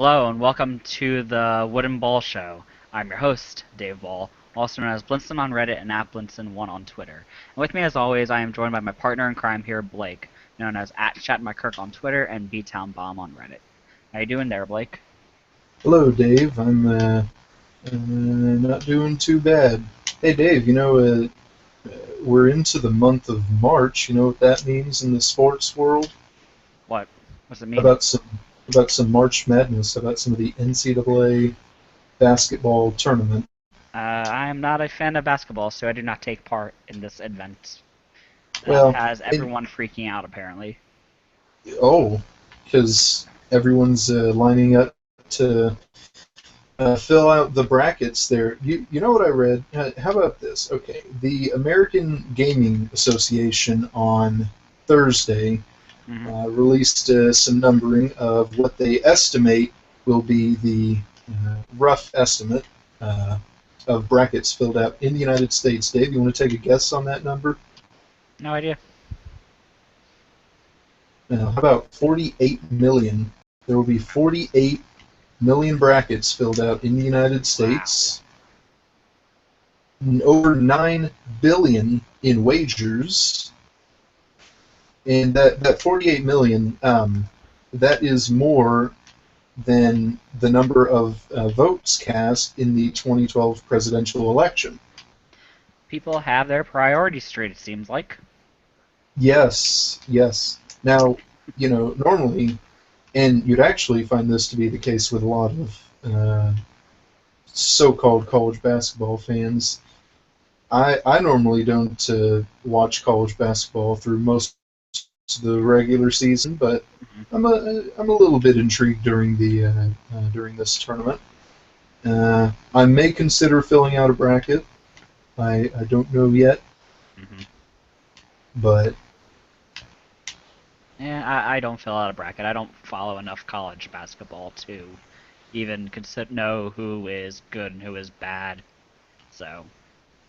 Hello and welcome to the Wooden Ball Show. I'm your host, Dave Ball, also known as Blinson on Reddit and @Blinson1 on Twitter. And with me as always, I am joined by my partner in crime here, Blake, known as @ChatMyKirk on Twitter and BTownBomb on Reddit. How you doing there, Blake? Hello, Dave. I'm not doing too bad. Hey, Dave. We're into the month of March. You know what that means in the sports world? What? What's it How mean? about some March Madness? How about some of the NCAA basketball tournament? I am not a fan of basketball, so I do not take part in this event that Well, has and everyone freaking out, apparently. oh, because everyone's lining up to fill out the brackets there. You know what I read? How about this? Okay, the American Gaming Association on Thursday Hmm. released some numbering of what they estimate will be the rough estimate of brackets filled out in the United States. Dave, you want to take a guess on that number? No idea. How about 48 million? There will be 48 million brackets filled out in the United Wow. States. Over 9 billion in wagers, and that 48 million, that is more than the number of votes cast in the 2012 presidential election. People have their priorities straight, it seems like. Yes, yes. Now, normally, and you'd actually find this to be the case with a lot of so-called college basketball fans. I normally don't watch college basketball through most of the regular season, but Mhm. I'm a little bit intrigued during this tournament. I may consider filling out a bracket. I don't know yet, Mhm. but Yeah, I don't fill out a bracket. I don't follow enough college basketball to even consider know who is good and who is bad. So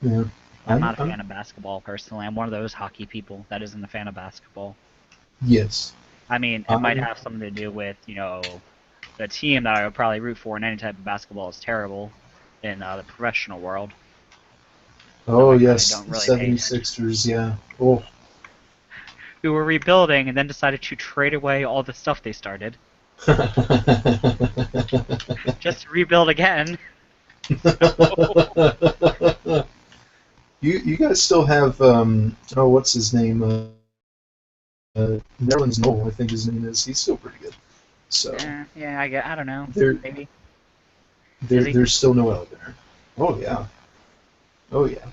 yeah, I'm I'm, not a I'm fan of basketball personally. I'm one of those hockey people that isn't a fan of basketball. yes, I mean, it might I'm have something to do with the team that I would probably root for in any type of basketball is terrible in the professional world. So oh I kind of yes, don't the really pay attention. 76ers, yeah. Oh, Who were rebuilding and then decided to trade away all the stuff they started just to rebuild again. you guys still have what's his name? Nerlens Noel, I think his name is. He's still pretty good. So Yeah, I don't know. there Maybe. Is there he? there's still Noel there. Oh yeah, oh yeah.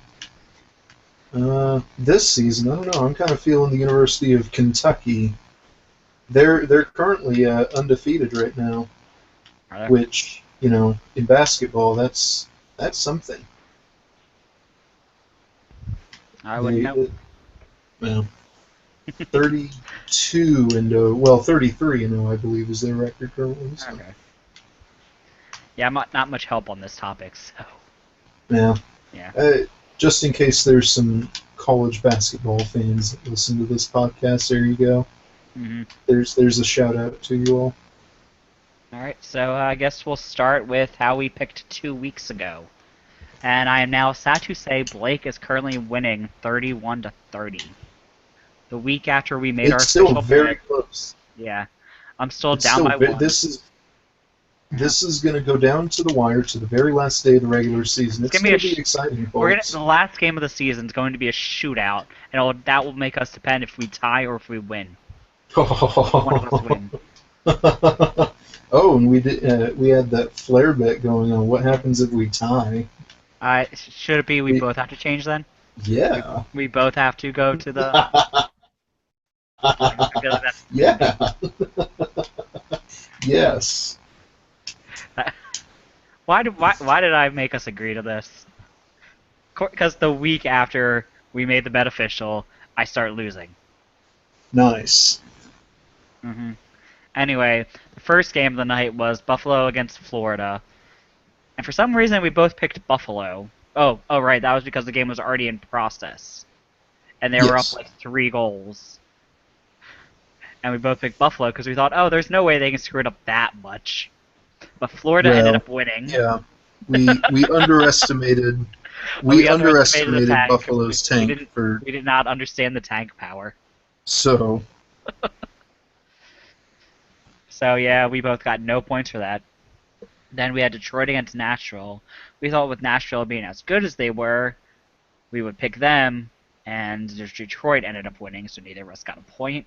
This season, I don't know. I'm kind of feeling the University of Kentucky. They're currently undefeated right now, Are there? which in basketball that's something. I wouldn't They know. well, 32 and 33 and 0, I believe, is their record currently. So Okay. Yeah, I'm not much help on this topic, so yeah, yeah. uh, just in case there's some college basketball fans that listen to this podcast, there you go. Hmm. There's a shout out to you all. All right, so I guess we'll start with how we picked 2 weeks ago. And I am now sad to say Blake is currently winning 31 to 30. The week after we made our It's still official very pick, close. yeah, I'm still It's down still by one. this is Yeah. This is going to go down to the wire to the very last day of the regular season. It's It's gonna be going to be exciting, the folks. last game of the season is going to be a shootout, and that will make us depend if we tie or if we win. If one of us win. Oh, and we had that flare bet going on. What Hmm. happens if we tie? Should it be we We, both have to change then? We yeah. we both have to go to the. I feel like that's Yeah. Yes. why did I make us agree to this? Because the week after we made the bet official, I start losing. Nice. Hmm. Anyway, the first game of the night was Buffalo against Florida, and for some reason we both picked Buffalo. Oh right, that was because the game was already in process, and they were up Yes. like 3 goals, and we both picked Buffalo because we thought, oh, there's no way they can screw it up that much. but Florida ended Well, up winning. yeah, we underestimated we We underestimated the underestimated tank. Buffalo's We tank didn't. for We did not understand the tank power. so So yeah, we both got no points for that. Then we had Detroit against Nashville. We thought with Nashville being as good as they were, we would pick them, and Detroit ended up winning, so neither of us got a point.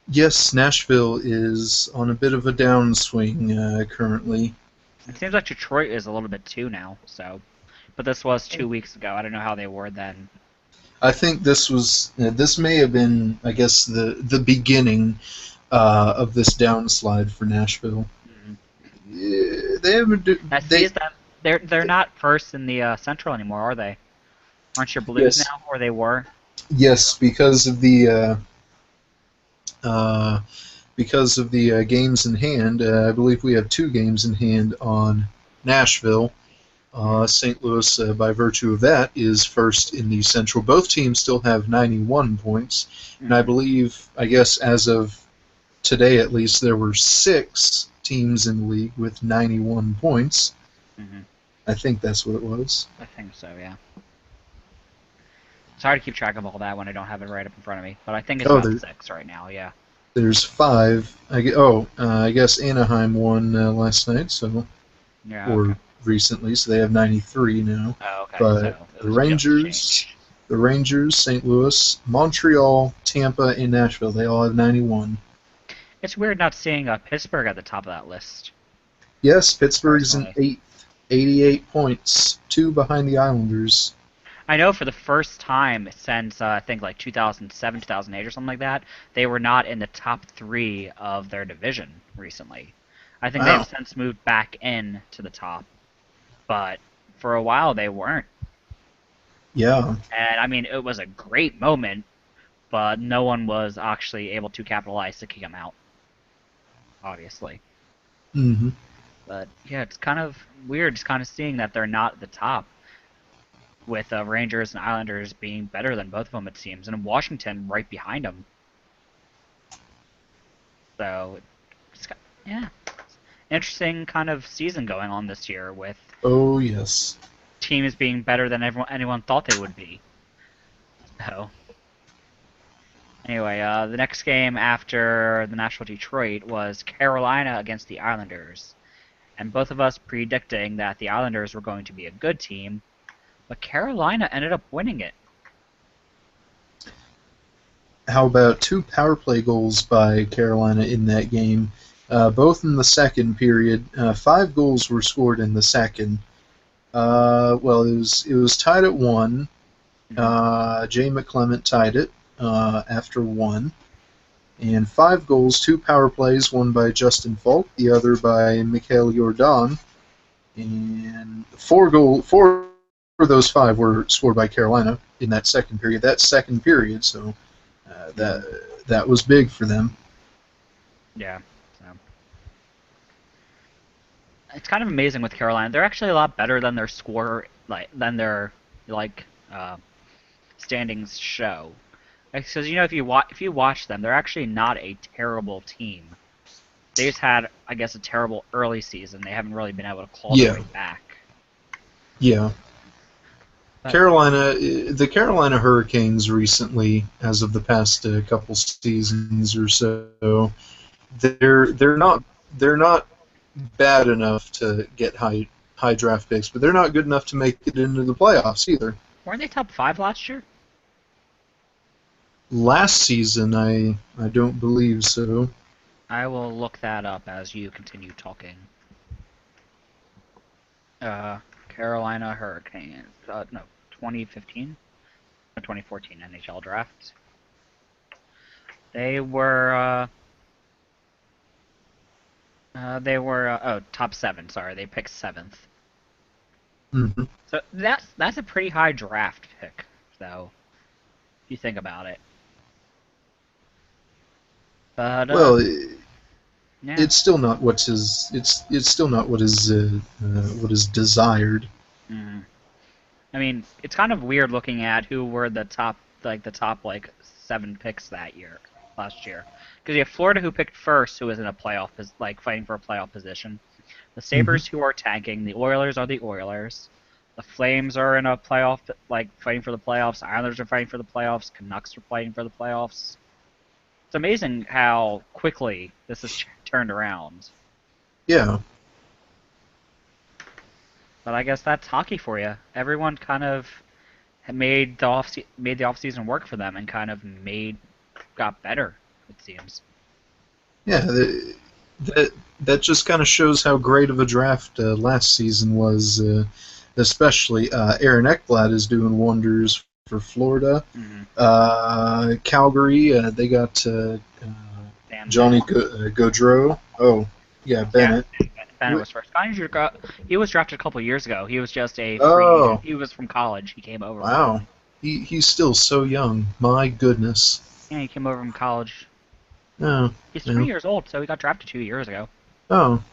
yes, Nashville is on a bit of a downswing currently. It seems like Detroit is a little bit too now. So, but this was 2 weeks ago. I don't know how they were then. I think this may have been, I guess, the beginning of this downslide for Nashville. Mm-hmm. Yeah, they haven't I see they is that they're not first in the Central anymore, are they? Aren't your Blues yes, now, or they were? yes, uh, because of the games in hand. I believe we have two games in hand on Nashville. St. Louis, by virtue of that, is first in the Central. Both teams still have 91 points, and I Mm-hmm. believe, I guess, as of today at least, there were 6 teams in the league with 91 points. Mm-hmm. I think that's what it was. I think so. Yeah. It's hard to keep track of all that when I don't have it right up in front of me, but I think it's Oh, about 6 right now. Yeah. there's 5. I guess Anaheim won last night, so Yeah. Okay. or recently, so they have 93 now. Oh, okay. But So it the was just a Rangers, change. the Rangers, St. Louis, Montreal, Tampa, and Nashville, they all have 91. It's weird not seeing Pittsburgh at the top of that list. Yes, Pittsburgh's in Personally, 8th, 88 points, 2 behind the Islanders. I know for the first time since I think like 2007, 2008 or something like that, they were not in the top 3 of their division recently. I think they've Wow. since moved back in to the top, but for a while they weren't. Yeah. And I mean, it was a great moment, but no one was actually able to capitalize to kick them out, obviously. hmm But yeah, it's kind of weird just kind of seeing that they're not at the top, with Rangers and Islanders being better than both of them, it seems, and Washington right behind them. So, it's, yeah, interesting kind of season going on this year with Oh, yes. teams being better than anyone thought they would be. So, anyway, the next game after the Nashville Detroit was Carolina against the Islanders, and both of us predicting that the Islanders were going to be a good team, but Carolina ended up winning it. How about 2 power play goals by Carolina in that game? Both in the second period. 5 goals were scored in the second. Well, it was tied at 1. Mm-hmm. Jay McClement tied it after 1. And 5 goals, 2 power plays, one by Justin Falk, the other by Mikhail Jordan. And 4 of those 5 were scored by Carolina in that second period. That second period, so Mm-hmm. that was big for them. Yeah. So it's kind of amazing with Carolina. They're actually a lot better than their score, than their like uh, standings show. Because if you watch them, they're actually not a terrible team. They just had, I guess, a terrible early season. They haven't really been able to claw their Yeah, way back. yeah. But The Carolina Hurricanes recently, as of the past couple seasons or so, they're not they're not bad enough to get high draft picks, but they're not good enough to make it into the playoffs either. weren't they top 5 last year? Last season, I don't believe so. I will look that up as you continue talking. Uh, Carolina Hurricanes. No, 2015 or 2014 NHL draft. They were top 7. Sorry, they picked 7th. hmm So that's a pretty high draft pick, though. If you think about it. But Well, yeah. it's still not it's still not what is desired. Mhm. I mean, it's kind of weird looking at who were the top like 7 picks last year, because you have Florida who picked first, who was in a fighting for a playoff position. The Hmm. Sabres, who are tanking, the Oilers are the Oilers. The Flames are in a playoff, like fighting for the playoffs. Islanders are fighting for the playoffs. Canucks are fighting for the playoffs. It's amazing how quickly this has turned around. Yeah. But I guess that's hockey for you. Everyone kind of made the off season work for them and kind of got better. It seems. Yeah. That just kind of shows how great of a draft last season was. Especially Aaron Ekblad is doing wonders for Florida. Mm-hmm. Calgary, they got Sam Johnny Bennett. Gaudreau. Oh, yeah, Yeah, Bennett. Bennett was first. He was drafted a couple years ago. He was just a free agent. Oh, He was from college. He came over from. wow. He's still so young. My goodness. Yeah, he came over from college. Oh, He's yeah. 20 years old, so he got drafted 2 years ago. Oh,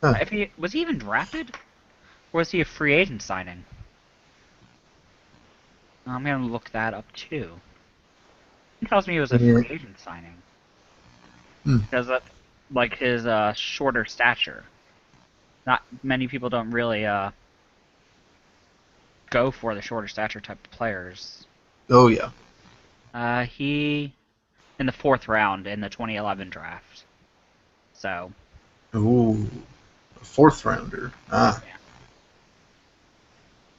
huh. If he was he even drafted, or was he a free agent signing? I'm gonna look that up too. He tells me he was a Yeah. free agent signing Hmm. because of like his shorter stature. Not many people don't really go for the shorter stature type of players. Oh, yeah. He in the fourth round in the 2011 draft. So Ooh, a fourth rounder. Ah. yeah,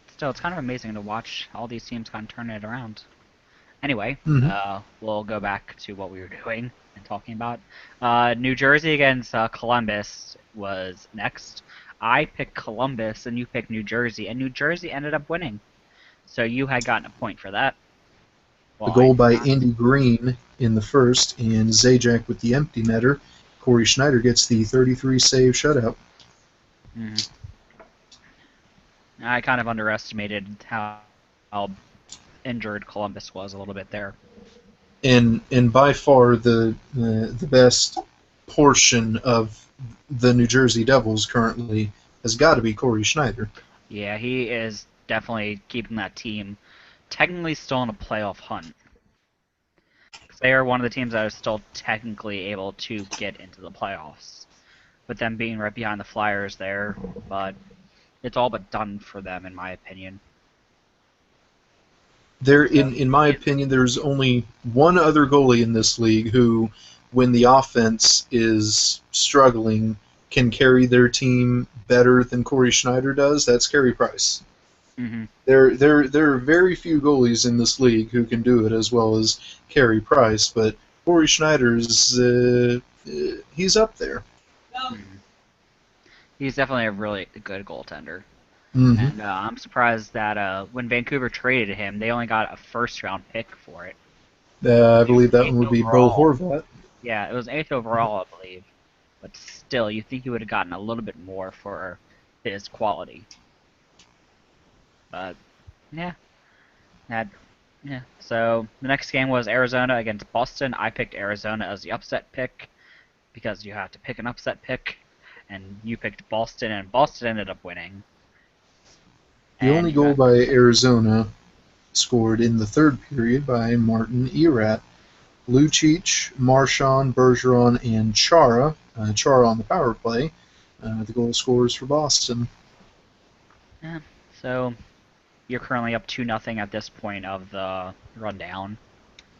still it's kind of amazing to watch all these teams kind of turn it around. Anyway, Hmm. we'll go back to what we were doing and talking about. New Jersey against Columbus was next. I picked Columbus and you picked New Jersey, and New Jersey ended up winning. So you had gotten a point for that. A Well, I goal did by not. Andy Green in the first, and Zajac with the empty netter. Corey Schneider gets the 33 save shutout. Mhm. I kind of underestimated how injured Columbus was a little bit there. And by far the best portion of the New Jersey Devils currently has got to be Corey Schneider. Yeah, he is definitely keeping that team technically still in a playoff hunt. Because they are one of the teams that are still technically able to get into the playoffs. With them being right behind the Flyers there, but it's all but done for them, in my opinion. There, So, in my opinion, there's only one other goalie in this league who, when the offense is struggling, can carry their team better than Corey Schneider does. That's Carey Price. mm-hmm. There are very few goalies in this league who can do it as well as Carey Price, but Corey Schneider's he's up there. Mm-hmm. He's definitely a really good goaltender. Hmm. And I'm surprised that when Vancouver traded him, they only got a first round pick for it. I It was believe that one eighth would be Bo overall. Horvat. Yeah, it was eighth overall, I believe. But still, you think he would have gotten a little bit more for his quality. But yeah, that yeah. So the next game was Arizona against Boston. I picked Arizona as the upset pick because you have to pick an upset pick, and you picked Boston, and Boston ended up winning. The And only you goal got by Arizona scored in the third period by Martin Erat. Lucic, Marchand, Bergeron, and Chara. Chara on the power play. The goal scorers for Boston. yeah. So you're currently up 2-0 at this point of the rundown,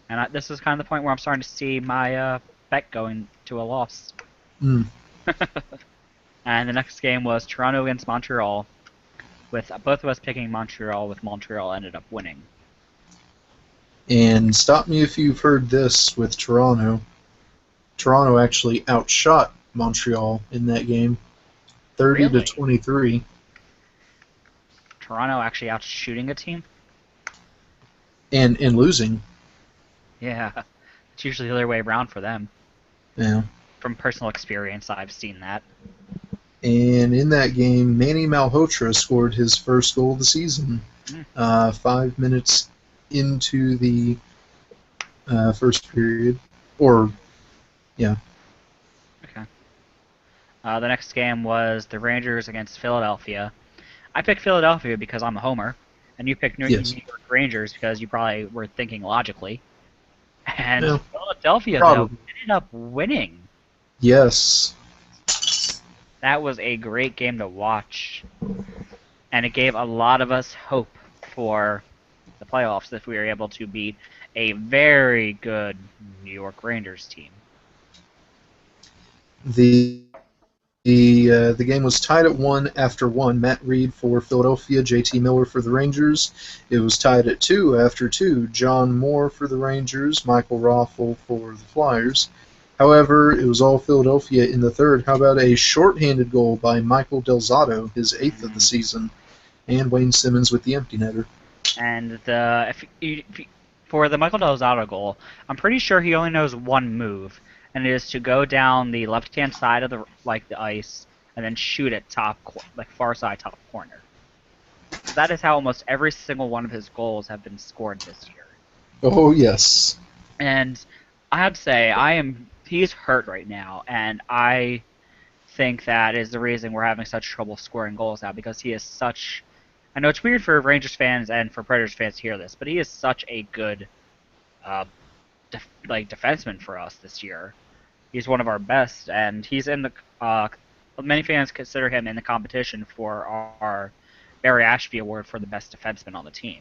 and this is kind of the point where I'm starting to see my bet going to a loss. Mm. And the next game was Toronto against Montreal, with both of us picking Montreal, with Montreal ended up winning. And stop me if you've heard this with Toronto. Toronto actually outshot Montreal in that game, 30 to Really? 23, Toronto actually out shooting a team? and losing. Yeah, it's usually the other way around for them. Yeah. From personal experience, I've seen that. And in that game, Manny Malhotra scored his first goal of the season. Mm, 5 minutes into the first period, or yeah, okay. The next game was the Rangers against Philadelphia. I picked Philadelphia because I'm a homer, and you picked New yes, York Rangers because you probably were thinking logically. And no, Philadelphia, though, probably ended up winning. yes. That was a great game to watch, and it gave a lot of us hope for the playoffs if we were able to beat a very good New York Rangers team. The the game was tied at 1 after 1. Matt Reed for Philadelphia, JT Miller for the Rangers. It was tied at 2 after 2. John Moore for the Rangers, Michael Raffle for the Flyers. However, it was all Philadelphia in the third. How about a shorthanded goal by Michael Del Zotto, his eighth of the Mm. season, and Wayne Simmons with the empty netter. And for the Michael Del Zotto goal, I'm pretty sure he only knows one move, and it is to go down the left-hand side of the ice and then shoot it far side top corner. That is how almost every single one of his goals have been scored this year. Oh, yes. And I have to say, he's hurt right now, and I think that is the reason we're having such trouble scoring goals now, because he is such. I know it's weird for Rangers fans and for Predators fans to hear this, but he is such a good uh, defenseman for us this year. He's one of our best, and he's in the. Many fans consider him in the competition for our Barry Ashby Award for the best defenseman on the team,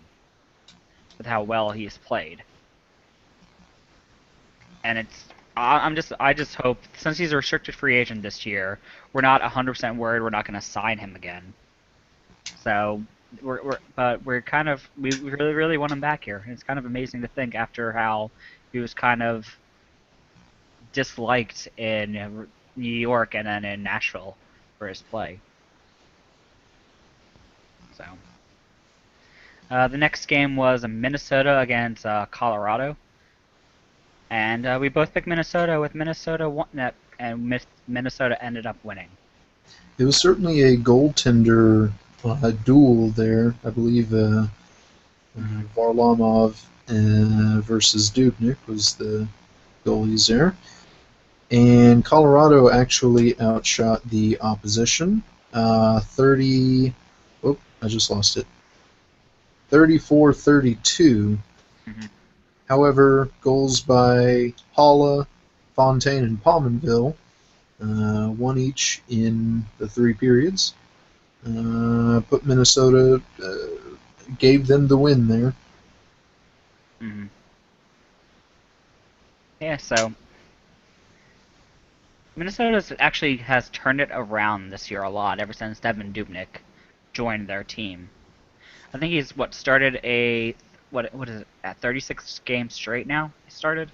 with how well he's played. And I just hope, since he's a restricted free agent this year, we're not 100% worried we're not going to sign him again. So we really really want him back here. It's kind of amazing to think after how he was kind of disliked in New York and then in Nashville for his play. So the next game was Minnesota against Colorado, and we both picked Minnesota with Minnesota and Minnesota ended up winning. It was certainly a goaltender duel there. I believe Varlamov versus Dubnyk was the goalies there. And Colorado actually outshot the opposition. 30. Oh, I just lost it. 34-32. Mm-hmm. However, goals by Holla, Fontaine, and Pominville, one each in the three periods, put Minnesota, gave them the win there. Mm-hmm. Yeah, so Minnesota actually has turned it around this year a lot ever since Devin Dubnyk joined their team. I think he's started what is it, at 36 games straight now? He started.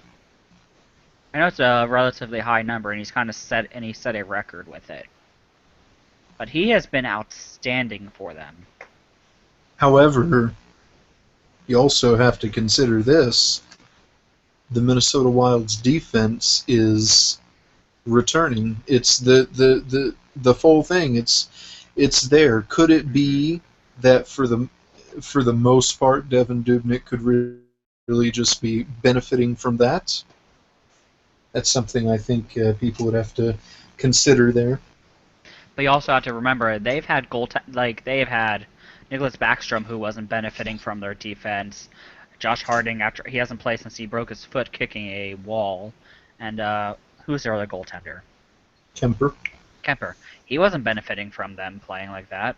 I know it's a relatively high number, and he set a record with it. But he has been outstanding for them. However, you also have to consider this: the Minnesota Wild's defense is returning. It's the full thing. It's there. Could it be that for the most part, Devin Dubnyk could really just be benefiting from that? That's something I think people would have to consider there. But you also have to remember they've had Nicholas Backstrom, who wasn't benefiting from their defense. Josh Harding, after he hasn't played since he broke his foot kicking a wall, and who's their other goaltender? Kemper. Kemper. He wasn't benefiting from them playing like that.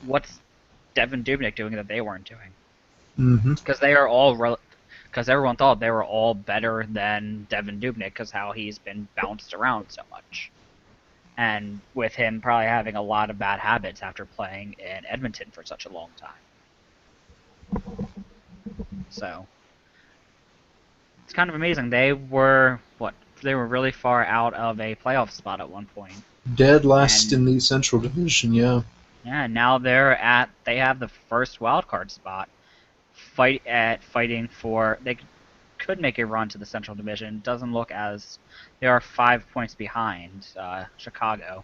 What's Devin Dubnyk doing that they weren't doing? Mm-hmm. Because everyone thought they were all better than Devin Dubnyk because how he's been bounced around so much. And with him probably having a lot of bad habits after playing in Edmonton for such a long time. So it's kind of amazing. They were really far out of a playoff spot at one point. Dead last And in the Central Division, yeah. yeah, now they have the first wild card spot. Fighting for they could make a run to the Central Division. Doesn't look as they are 5 points behind Chicago.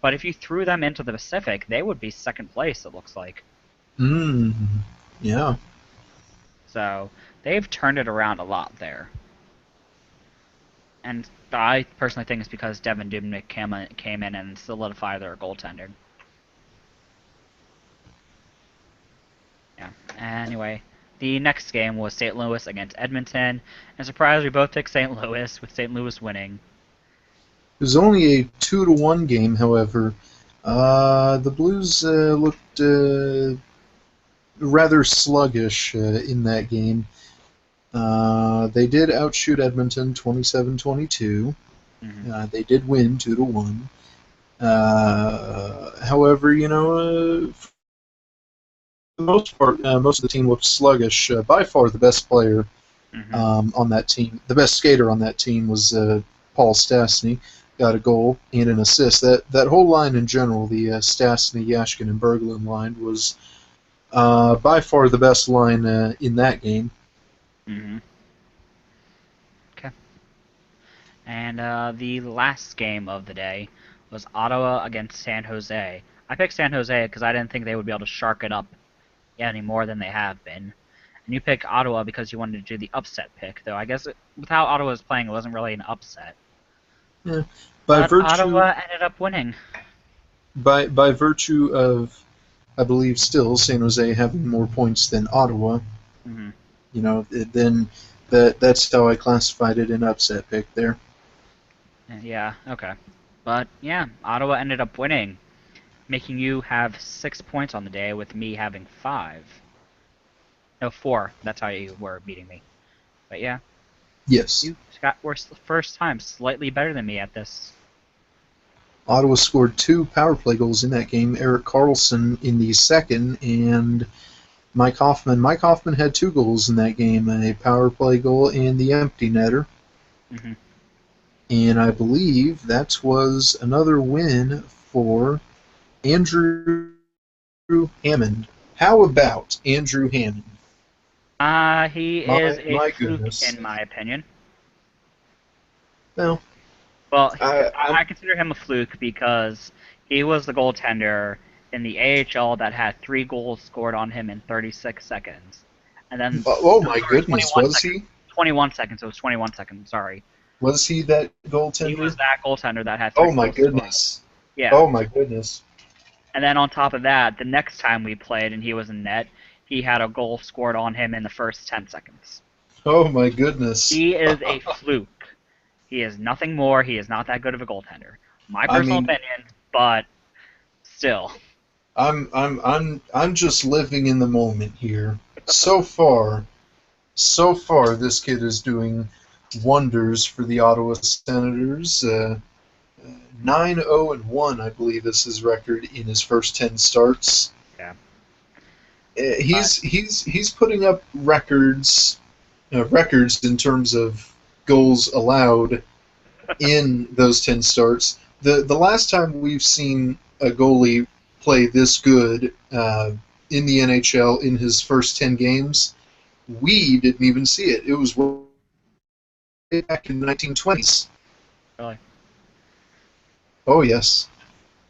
But if you threw them into the Pacific, they would be second place, it looks like. Mm, yeah. So they've turned it around a lot there. And I personally think it's because Devin Dubnyk came in and solidified their goaltending. Yeah. Anyway, the next game was St. Louis against Edmonton. And surprise, we both picked St. Louis, with St. Louis winning. It was only a 2-1 game, however. The Blues looked rather sluggish in that game. They did outshoot Edmonton 27-22. Hmm. They did win 2-1. However, for the most part, most of the team looked sluggish. By far, the best player Hmm. on that team, the best skater on that team was Paul Stastny. Got a goal and an assist. That whole line in general, the Stastny, Yashkin, and Berglund line, was by far the best line in that game. Hmm. Okay. And the last game of the day was Ottawa against San Jose. I picked San Jose because I didn't think they would be able to shark it up any more than they have been. And you picked Ottawa because you wanted to do the upset pick, though I guess with how Ottawa was playing, it wasn't really an upset. Yeah. By But virtue Ottawa ended up winning. by virtue of, I believe, still San Jose having more points than Ottawa, Hmm. then that's how I classified it, an upset pick there. Yeah, okay. But yeah, Ottawa ended up winning, making you have 6 points on the day with me having 5. No, 4. That's how you were beating me. But yeah, Yes. you got were first time slightly better than me at this. Ottawa scored 2 power play goals in that game. Eric Carlson in the second, and Mike Hoffman. Mike Hoffman had 2 goals in that game, a power play goal and the empty netter. Hmm. And I believe that was another win for Andrew Hammond. How about Andrew Hammond? He is a My fluke goodness. in my opinion. Well, Well, I, I consider him a fluke because he was the goaltender in the AHL that had 3 goals scored on him in 36 seconds. And then, oh no, my sorry, goodness, 21 was seconds. he? 21 seconds. It was 21 seconds. Sorry. Was he that He was goaltender? that goaltender that had three Oh my goals scored. goodness. Yeah. Oh my goodness. And then on top of that, the next time we played and he was in net, he had a goal scored on him in the first 10 seconds. Oh my goodness. He is a fluke. He is nothing more. He is not that good of a goaltender. My I personal mean, opinion, but still. I'm just living in the moment here. So far, this kid is doing wonders for the Ottawa Senators. 9-0-1, I believe, is his record in his first 10 starts. Yeah. But He's putting up records in terms of goals allowed in those 10 starts. The last time we've seen a goalie play this good in the NHL in his first 10 games, we didn't even see it. It was way back in the 1920s. really. Oh yes,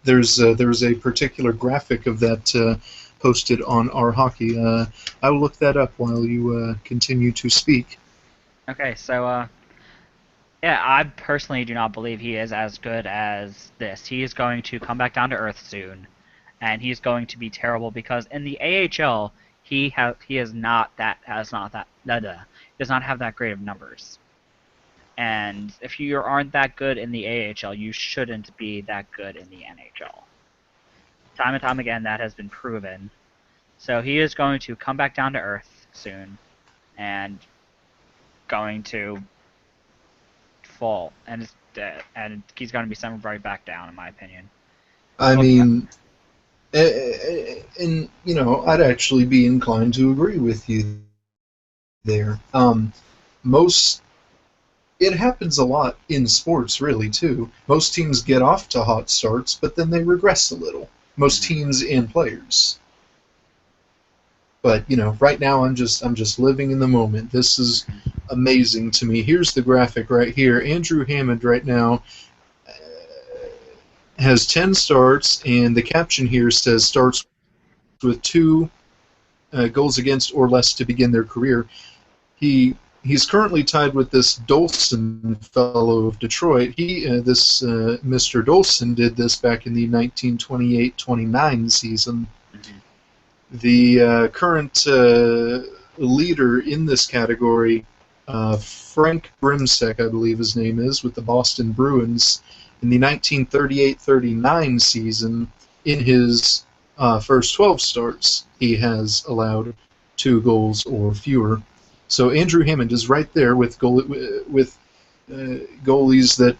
there was a particular graphic of that posted on our hockey. I will look that up while you continue to speak. Okay, so yeah, I personally do not believe he is as good as this. He is going to come back down to earth soon, and he's going to be terrible because in the AHL he is not that has not that does not have that great of numbers. And if you aren't that good in the AHL, you shouldn't be that good in the NHL. Time and time again, that has been proven. So he is going to come back down to earth soon, and going to fall, and it's dead, and he's going to be sent right back down, in my opinion. I Looking at mean, and I'd actually be inclined to agree with you there. Most It happens a lot in sports, really, too. Most teams get off to hot starts, but then they regress a little. Most Mhm. teams and players. But right now I'm just living in the moment. This is Mhm. amazing to me. Here's the graphic right here. Andrew Hammond right now has 10 starts, and the caption here says starts with 2 goals against or less to begin their career. He's currently tied with this Dolson fellow of Detroit. This Mr. Dolson did this back in the 1928-29 season. Mhm. The current leader in this category, Frank Brimsek, I believe his name is, with the Boston Bruins. In the 1938-39 season, in his first 12 starts, he has allowed 2 goals or fewer. So Andrew Hammond is right there with goalies that,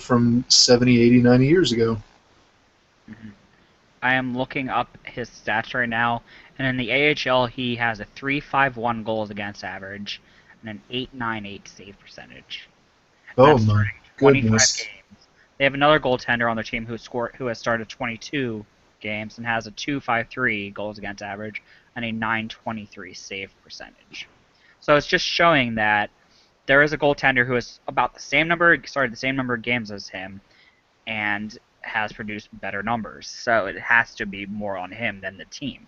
from 70, 80, 90 years ago. Mm-hmm. I am looking up his stats right now, and in the AHL he has a 3.51 goals against average and an 8.98 save percentage. And Oh that's my starting 25 goodness. games. They have another goaltender on their team who has started 22 games and has a 2.53 goals against average and a 9.23 save percentage. So it's just showing that there is a goaltender who has about the same number, started the same number of games as him, and has produced better numbers. So it has to be more on him than the team.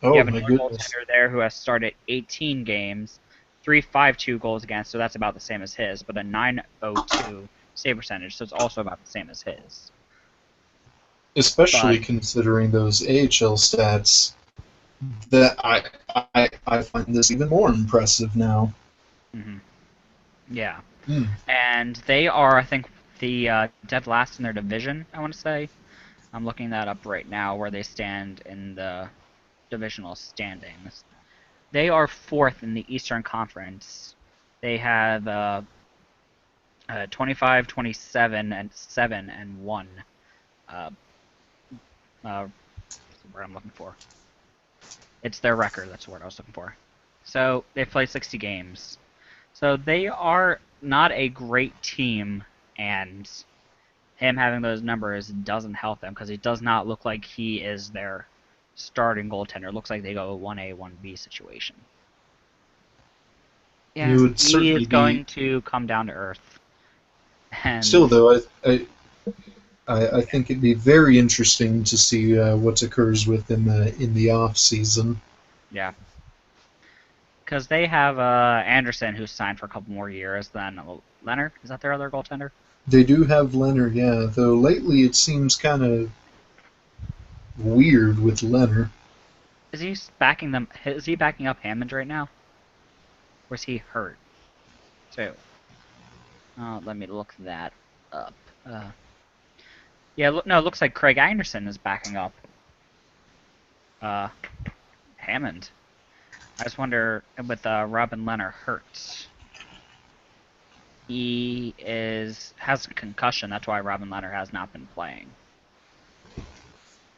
You Oh have my another goodness. goaltender there who has started 18 games, 3.52 goals against, so that's about the same as his, but a 9.02 save percentage, so it's also about the same as his. But Especially considering those AHL stats, that I find this even more impressive now. mm-hmm, yeah, Mm. and they are, I think, the dead last in their division. I want to say. I'm looking that up right now, where they stand in the divisional standings. They are fourth in the Eastern Conference. They have 25, 27, and 7 and 1. Uh, what's the word I'm looking for? It's their record. That's the word I was looking for. So they've played 60 games. So they are not a great team, and him having those numbers doesn't help them because it does not look like he is their starting goaltender. It looks like they go a 1A, 1B situation. It Yeah, would he certainly is be. going to come down to earth. And Still, though, I think it'd be very interesting to see what occurs with him in the off season. yeah, because they have Anderson who's signed for a couple more years. Then Leonard, is that their other goaltender? They do have Leonard, yeah, though lately it seems kind of weird with Leonard. Is he backing them? Is he backing up Hammond right now? Or is he hurt too? Let me look that up. Yeah, no, it looks like Craig Anderson is backing up uh, Hammond. I just wonder with Robin Leonard hurt. He has a concussion. That's why Robin Leonard has not been playing.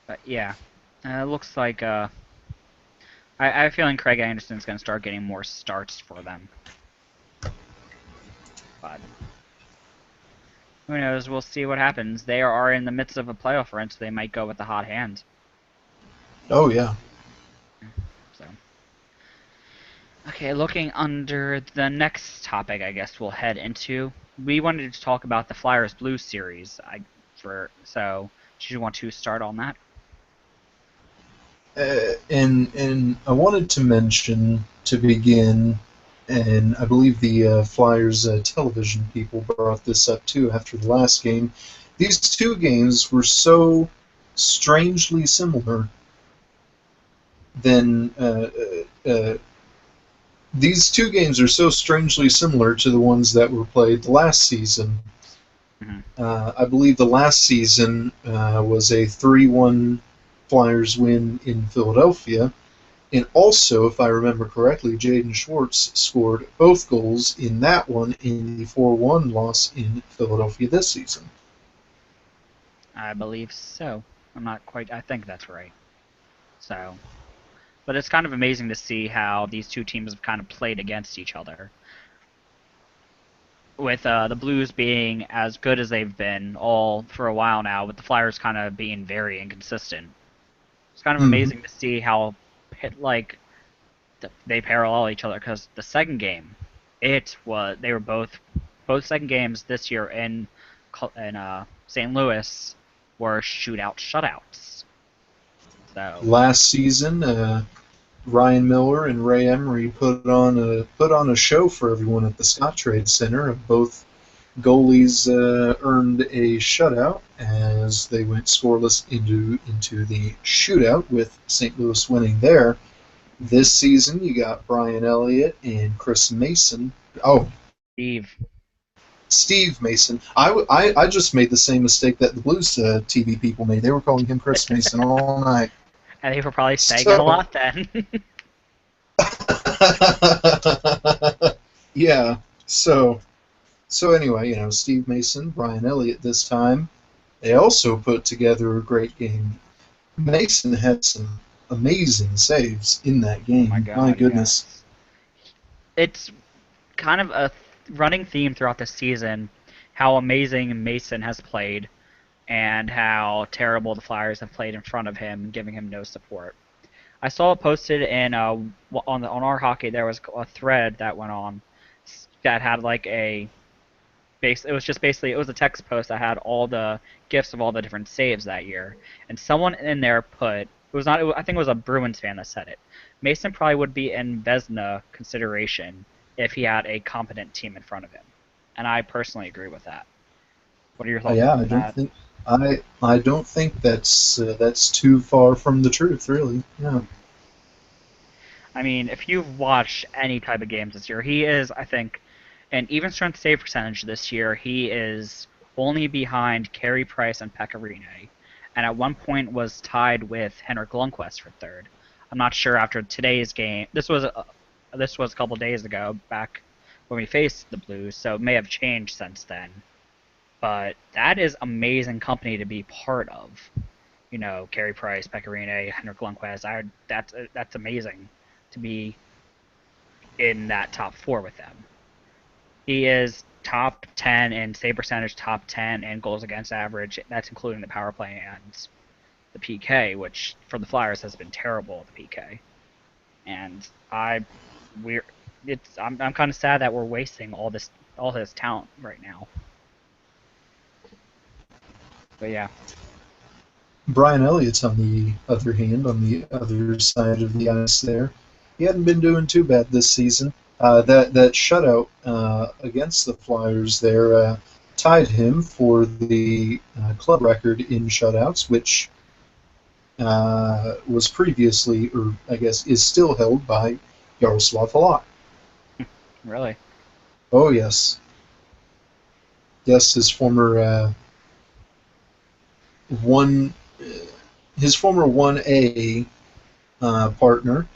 But yeah, it looks like I have a feeling Craig Anderson's going to start getting more starts for them. But who knows? We'll see what happens. They are in the midst of a playoff run, so they might go with the hot hand. Oh yeah. So, okay, looking under the next topic, I guess we'll head into. We wanted to talk about the Flyers Blues series. So, do you want to start on that? And I wanted to mention to begin, and I believe the Flyers television people brought this up too after the last game. These two games were so strangely similar. Then these two games are so strangely similar to the ones that were played last season. Mm-hmm. I believe the last season was a 3-1 Flyers win in Philadelphia. And also, if I remember correctly, Jaden Schwartz scored both goals in that one in the 4-1 loss in Philadelphia this season. I believe so. I'm not quite. I think that's right. So, but it's kind of amazing to see how these two teams have kind of played against each other. With the Blues being as good as they've been all for a while now, with the Flyers kind of being very inconsistent. It's kind of Mm-hmm. amazing to see how like they parallel each other because the second game, they were both second games this year in St. Louis were shutouts. So Last season, Ryan Miller and Ray Emery put on a show for everyone at the Scottrade Center. Both goalies earned a shutout as they went scoreless into the shootout, with St. Louis winning there. This season, you got Brian Elliott and Chris Mason. Oh, Steve, Steve Mason. I just made the same mistake that the Blues TV people made. They were calling him Chris Mason all night. And they were probably saying it a So, lot then. yeah. So anyway, Steve Mason, Brian Elliott this time. They also put together a great game. Mason had some amazing saves in that Oh my game. My god, goodness. yes. It's kind of a running theme throughout the season how amazing Mason has played and how terrible the Flyers have played in front of him, giving him no support. I saw it posted in on our hockey. There was a thread that went on that had like a base. It was just basically it was a text post that had all the gifs of all the different saves that year, and someone in there put it was not. I think it was a Bruins fan that said it. Mason probably would be in Vezina consideration if he had a competent team in front of him, and I personally agree with that. What are your thoughts Yeah, on that? I don't think that's too far from the truth, really. Yeah. I mean, if you've watched any type of games this year, he is, I think, an even strength save percentage this year. He is only behind Carey Price and Pekka Rinne, and at one point was tied with Henrik Lundqvist for third. I'm not sure after today's game. This was a couple days ago, back when we faced the Blues, so it may have changed since then. But that is amazing company to be part of. Carey Price, Pekka Rinne, Henrik Lundqvist. That's amazing to be in that top four with them. He is top 10 in save percentage, top 10 in goals against average. That's including the power play and the PK, which for the Flyers has been terrible at the PK. And we're I'm kind of sad that we're wasting all his talent right now. But yeah, Brian Elliott's on the other hand, on the other side of the ice there. He hadn't been doing too bad this season. That shutout against the Flyers there tied him for the club record in shutouts, which was previously, or I guess is still held by Yaroslav Halak. really. Oh yes, yes, one, his former 1A partner,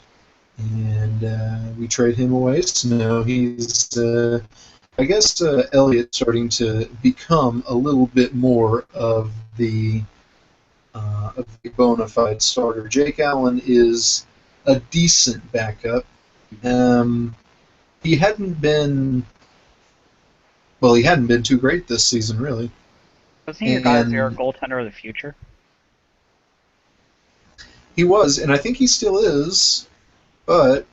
and we trade him away. So now he's, I guess, Elliott starting to become a little bit more of the bona fide starter. Jake Allen is a decent backup. Mm-hmm. Um, he hadn't been well. He hadn't been too great this season, really, Wasn't he your guys your and goaltender of the future? he was, and I think he still is. But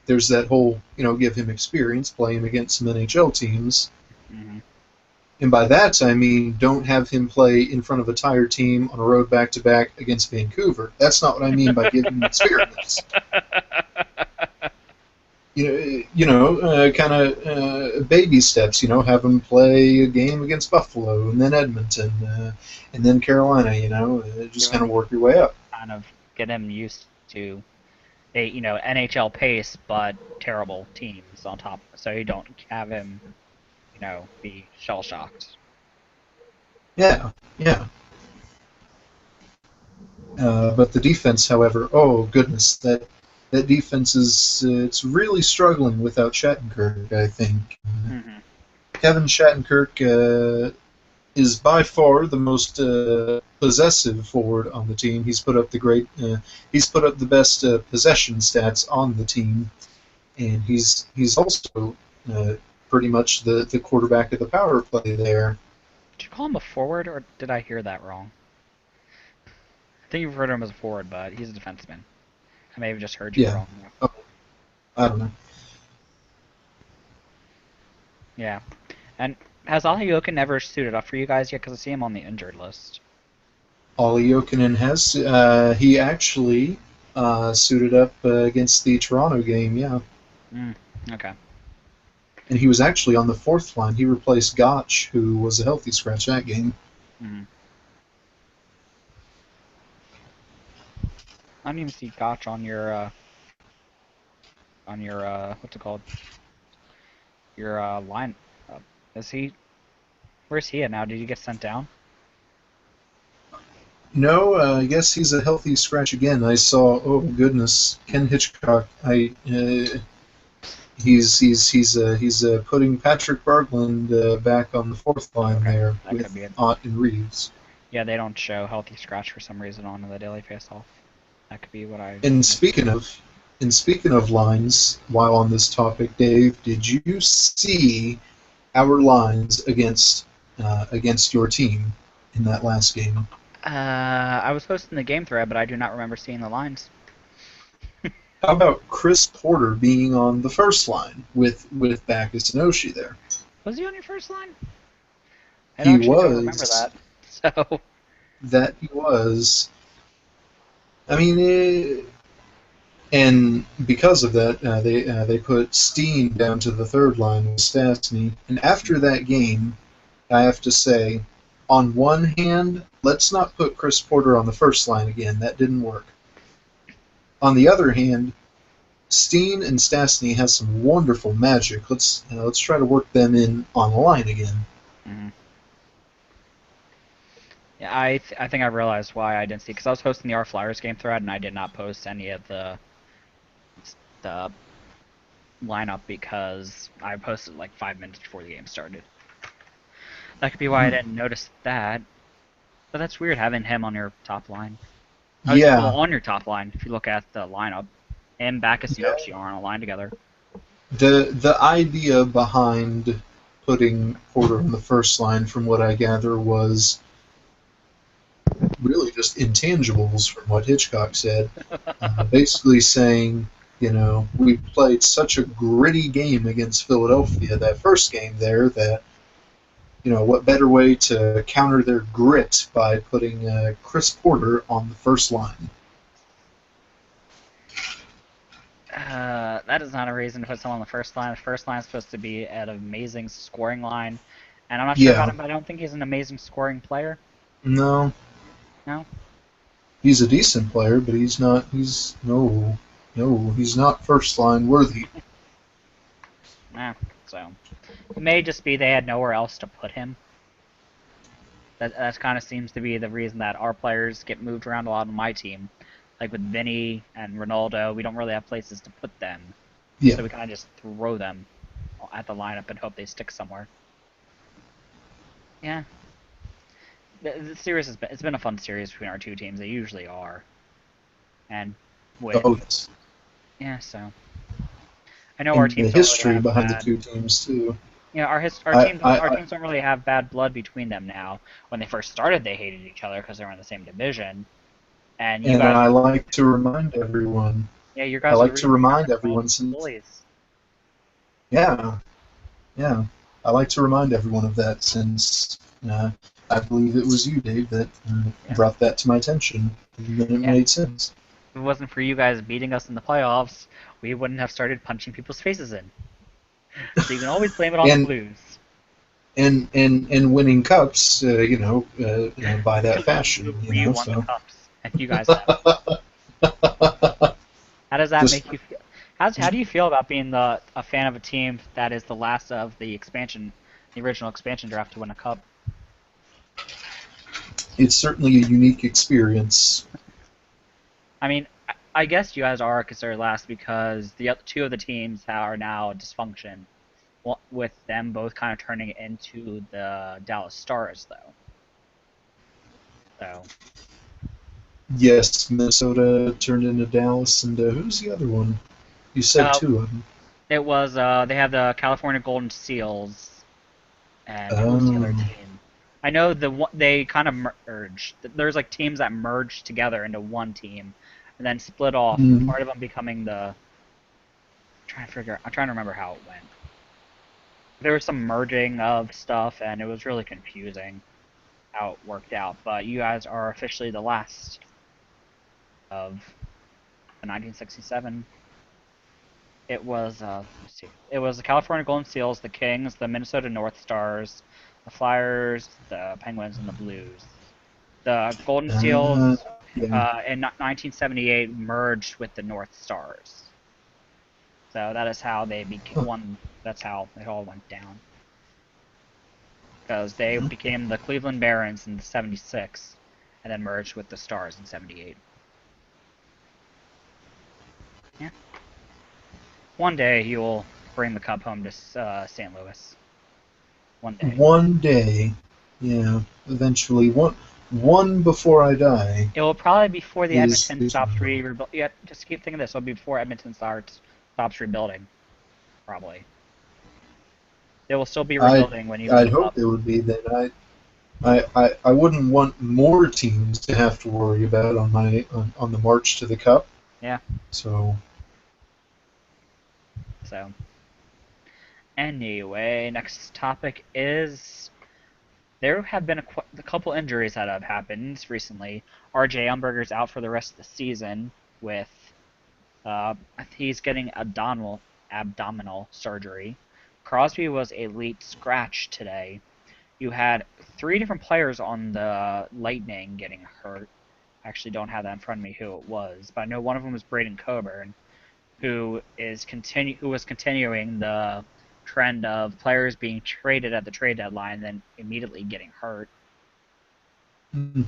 there's that whole, give him experience, play him against some NHL teams. Mm-hmm. And by that, I mean don't have him play in front of a tired team on a road back-to-back against Vancouver. That's not what I mean by giving him experience. Kind of baby steps. Have him play a game against Buffalo, and then Edmonton, and then Carolina. Just kind of work your way up. Kind of get him used to a NHL pace, but terrible teams on top, so you don't have him be shell shocked. Yeah, yeah. But the defense, however, oh goodness, that defense is it's really struggling without Shattenkirk. I think Mm-hmm. Kevin Shattenkirk is by far the most possessive forward on the team. He's put up the best possession stats on the team, and he's also uh, pretty much the quarterback of the power play there. Did you call him a forward, or did I hear that wrong? I think you've heard him as a forward, but he's a defenseman. I may have just heard you Yeah, wrong. Though. oh, I don't know. Yeah, and has Olli Jokin ever suited up for you guys yet? Because I see him on the injured list. Olli Jokinen has. He actually suited up against the Toronto game, yeah. Mm, okay. And he was actually on the fourth line. He replaced Gotch, who was a healthy scratch that game. Mm. I didn't even see Gotch on your what's it called? Your line. Is he? Where's he at now? Did he get sent down? No, I guess he's a healthy scratch again. I saw. Oh goodness, Ken Hitchcock. He's putting Patrick Berglund back on the fourth line Okay, there that could with be it. Ott and Reeves. Yeah, they don't show healthy scratch for some reason on the daily face-off. That could be what I And missed. speaking of lines, while on this topic, Dave, did you see our lines against your team in that last game? I was posting the game thread, but I do not remember seeing the lines. How about Chris Porter being on the first line with Backus and Oshie there? Was he on your first line? I He actually don't remember was. that. So, That he was. I mean, and because of that, they put Steen down to the third line with Stastny. And after that game, I have to say, on one hand, let's not put Chris Porter on the first line again. That didn't work. On the other hand, Steen and Stastny has some wonderful magic. Let's try to work them in on the line again. mhm. Yeah, I think I realized why I didn't see because I was hosting the R Flyers game thread and I did not post any of the lineup because I posted like 5 minutes before the game started. That could be why I Hmm. didn't notice that. But that's weird having him on your top line. At least, well, Yeah, on your top line if you look at the lineup. Him, Backus, and yeah. Oshie are on a line together. The idea behind putting Porter on the first line, from what I gather, was really just intangibles, from what Hitchcock said. Basically saying, we played such a gritty game against Philadelphia, that first game there, that, what better way to counter their grit by putting Chris Porter on the first line? That is not a reason to put someone on the first line. The first line is supposed to be an amazing scoring line. And I'm not sure about Yeah, him, but I don't think he's an amazing scoring player. no, No? he's a decent player, but he's not first line worthy. Nah. So, it may just be they had nowhere else to put him. That kind of seems to be the reason that our players get moved around a lot on my team. Like with Vinny and Ronaldo, we don't really have places to put them. Yeah. So we kind of just throw them at the lineup and hope they stick somewhere. Yeah. The series it's been a fun series between our two teams. They usually are. And with Oh, yes. yeah, so I know our And the teams don't really history have behind the bad. two teams too. You know, I, our I teams don't really have bad blood between them now. When they first started, they hated each other because they were in the same division. And you and guys I are like to remind everyone. yeah, you I guys are the like to reason we got remind rid of all everyone the since. bullies. Yeah, yeah. I like to remind everyone of that since I believe it was you, Dave, that Yeah, brought that to my attention, and then it yeah. made sense. If it wasn't for you guys beating us in the playoffs, we wouldn't have started punching people's faces in. So you can always blame it on the And Blues. and winning cups, by that fashion, We won the So cups, and you guys haven't. How does that just make you feel? How do you feel about being a fan of a team that is the last of the original expansion draft to win a cup? it's certainly a unique experience. I mean, I guess you guys are considered last because the other two of the teams are now dysfunction, with them both kind of turning into the Dallas Stars, though. So, Yes, Minnesota turned into Dallas, and who's the other one? You said uh, two of them. it was they have the California Golden Seals, and who was the other Um, team? I know they kind of merged. There's like teams that merged together into one team, and then split off. mm, Part of them becoming the. I'm trying to remember how it went. There was some merging of stuff, and it was really confusing how it worked out. But you guys are officially the last of the 1967. It was let's see. It was the California Golden Seals, the Kings, the Minnesota North Stars, the Flyers, the Penguins, and the Blues. The Golden uh, Seals yeah. in 1978 merged with the North Stars. So that is how they became Huh. one. That's how it all went down. because they became the Cleveland Barons in '76, and then merged with the Stars in '78. Yeah. One day he will bring the cup home to St. Louis. One day. One day, yeah, eventually, one before I die It will probably be before the is Edmonton is my stops goal. rebuilding. Yeah, just keep thinking this. It'll be before Edmonton stops rebuilding. Probably. They will still be I rebuilding when he wins I'd the hope cup. it would be that I wouldn't want more teams to have to worry about on the march to the cup. Yeah. So So anyway, next topic is there have been a couple injuries that have happened recently. R.J. Umberger's out for the rest of the season with he's getting abdominal surgery. Crosby was a late scratch today. You had three different players on the Lightning getting hurt. I actually don't have that in front of me who it was, but I know one of them was Braden Coburn, who was continuing the trend of players being traded at the trade deadline and then immediately getting hurt. mm,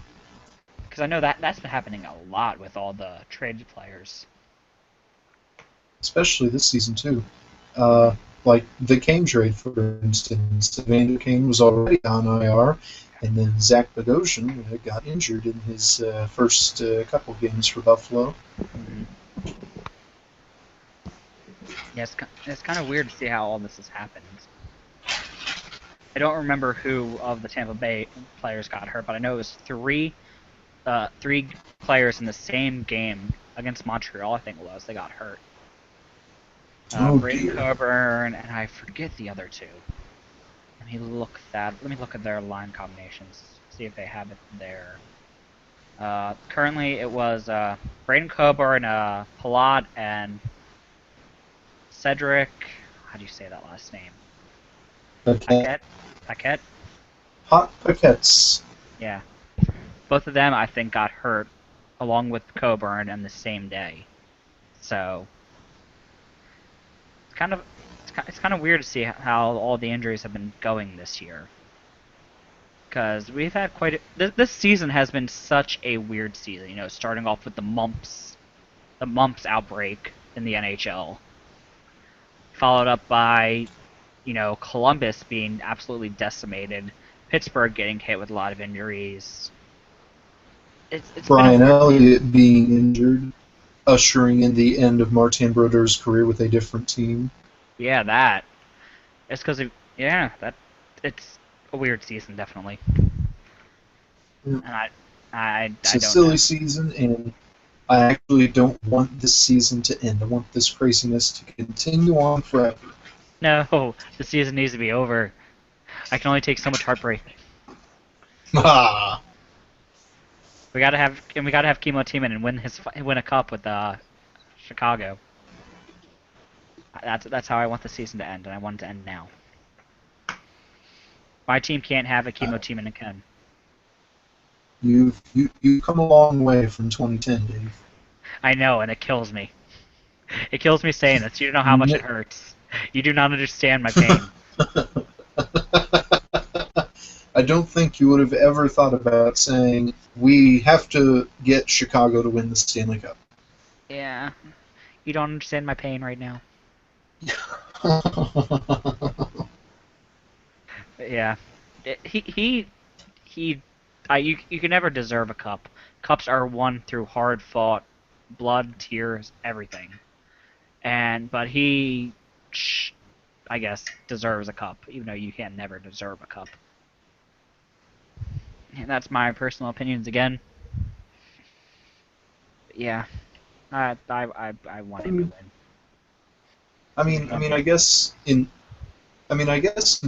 Because I know that's been happening a lot with all the traded players. especially this season too. Mm-hmm. Uh, like the Kane trade, for instance, Evander Kane was already on IR, and then Zach Bogosian got injured in his first couple games for Buffalo. Mm-hmm. Yeah, it's kind of weird to see how all this has happened. I don't remember who of the Tampa Bay players got hurt, but I know it was three players in the same game against Montreal. I think it was they got hurt. Oh Braden dear. Coburn and I forget the other two. Let me look at their line combinations. See if they have it there. Currently, it was Braden Coburn, Palat, and Cedric. How do you say that last name? Paquette. Paquette. Paquette. Hot Paquettes. Yeah. Both of them, I think, got hurt along with Coburn on the same day. So it's kind of weird to see how all the injuries have been going this year. Because we've had this season has been such a weird season. You know, starting off with the mumps outbreak in the NHL, followed up by Columbus being absolutely decimated, Pittsburgh getting hit with a lot of injuries. It's been a Brian weird season. Elliott being injured, ushering in the end of Martin Brodeur's career with a different team. Yeah, that. It's because of that. It's a weird season, definitely. Yeah. And I It's a don't know. silly season, and I actually don't want this season to end. I want this craziness to continue on forever. No, the season needs to be over. I can only take so much heartbreak. Ah, We gotta have Chemo Tiemann and win a cup with Chicago. That's how I want the season to end, and I want it to end now. My team can't have a Chemo Tiemann again. you've come a long way from 2010, Dave. I know, and it kills me. It kills me saying this. You don't know how much it Ne- hurts. You do not understand my pain. I don't think you would have ever thought about saying we have to get Chicago to win the Stanley Cup. Yeah, you don't understand my pain right now. But yeah, he. You can never deserve a cup. Cups are won through hard fought blood, tears, everything. But he, I guess, deserves a cup, even though you can never deserve a cup. And that's my personal opinions again. But yeah, I want him to win. I mean, I guess in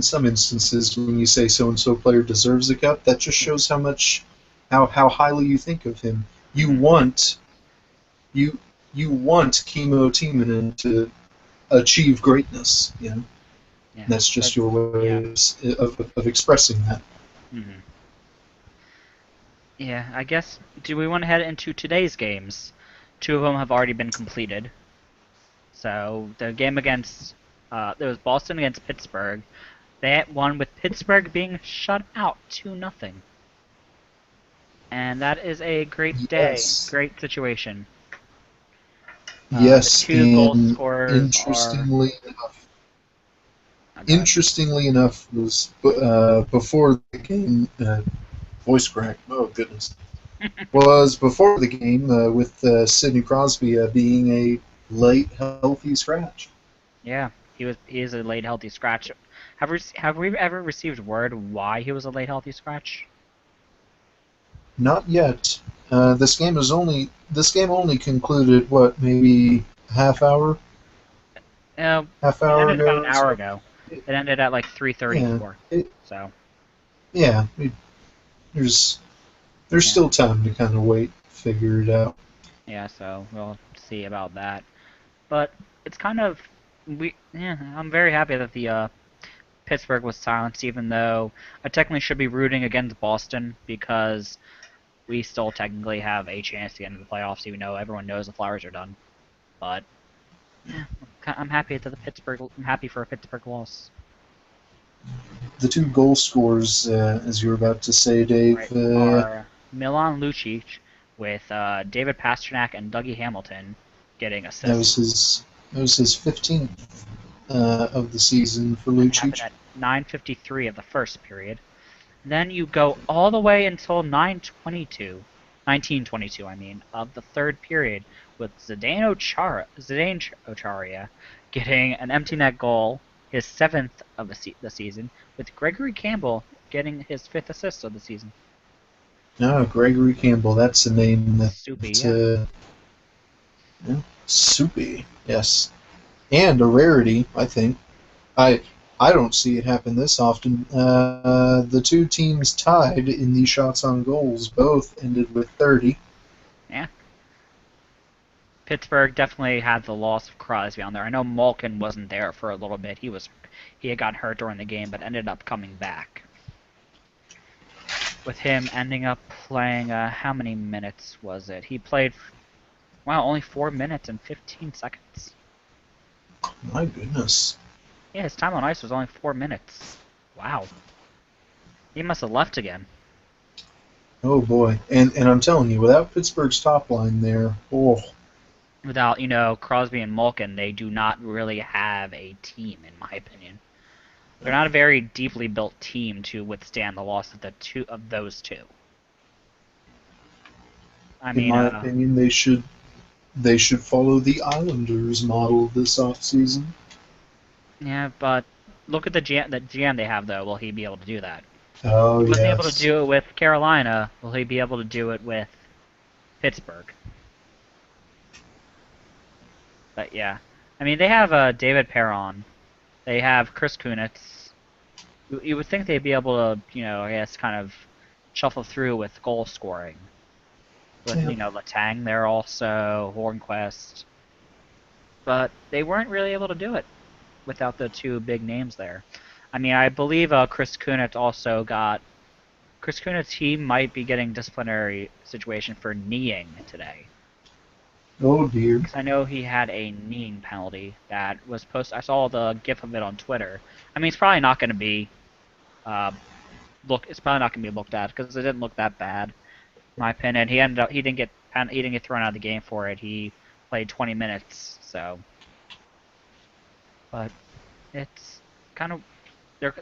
some instances, when you say so and so player deserves a cup, that just shows how highly you think of him. You Mm-hmm. want you you want Chemo Timonen to achieve greatness. You know, Yeah, that's just your yeah. way of expressing that. Mm-hmm. Yeah, I guess. Do we want to head into today's games? Two of them have already been completed. So the game against there was Boston against Pittsburgh. They won with Pittsburgh being shut out 2-0. And that is a great day, Yes. great situation. The Yes, two goal and scorers are. interestingly enough, Oh God. interestingly enough, was before the game. Voice crack. Oh goodness. Was before the game with Sidney Crosby being a late healthy scratch. Yeah, he is a late healthy scratch. Have we ever received word why he was a late healthy scratch? Not yet. This game only concluded what, maybe Uh, half it hour ended about an ago or hour so. ago. It, It ended at like yeah, 3:34. it, So yeah. There's there's yeah, still time to kind of wait, figure it out. yeah. So we'll see about that. But it's kind of yeah. I'm very happy that the Pittsburgh was silenced, even though I technically should be rooting against Boston because we still technically have a chance to get into the playoffs, even though everyone knows the Flyers are done. But yeah, I'm happy that the Pittsburgh. I'm happy for a Pittsburgh loss. The two goal scorers, as you were about to say, Dave, Right, are Milan Lucic with David Pastrnak and Dougie Hamilton getting that was assists. his 15th of the season for That happened Lucic. at 9:53 of the first period. Then you go all the way until 1922, I mean, of the third period with Zdeno Ocharia getting an empty net goal, his seventh of the season, with Gregory Campbell getting his fifth assist of the season. No, Gregory Campbell. That's a name Soupy, that yeah. yeah, soupy. Yes, and a rarity, I think. I I don't see it happen this often. The two teams tied in the shots on goals. Both ended with 30. Yeah. Pittsburgh definitely had the loss of Crosby on there. I know Malkin wasn't there for a little bit. He had gotten hurt during the game, but ended up coming back. With him ending up playing, how many minutes was it? He played, wow, only 4 minutes and 15 seconds. My goodness. Yeah, his time on ice was only 4 minutes. Wow. He must have left again. Oh boy. And I'm telling you, without Pittsburgh's top line there, oh, Without, Crosby and Malkin, they do not really have a team, in my opinion. They're not a very deeply built team to withstand the loss of those two. I in mean, my opinion, they should follow the Islanders model this offseason. yeah, but look at the GM they have though. Will he be able to do that? Oh He wasn't able to yes. do it with Carolina. Will he be able to do it with Pittsburgh? But yeah, I mean they have David Perron. They have Chris Kunitz. You would think they'd be able to, I guess, kind of shuffle through with goal scoring. With Yeah. Letang there also, Hornquist, but they weren't really able to do it without the two big names there. I mean, I believe Chris Kunitz, he might be getting disciplinary situation for kneeing today. Oh dear. Because I know he had a kneeing penalty that was posted. I saw the gif of it on Twitter. I mean, it's probably not going to be uh, it's probably not going to be looked at because it didn't look that bad. In my opinion, he didn't get thrown out of the game for it. He played 20 minutes, so. But it's kind of they're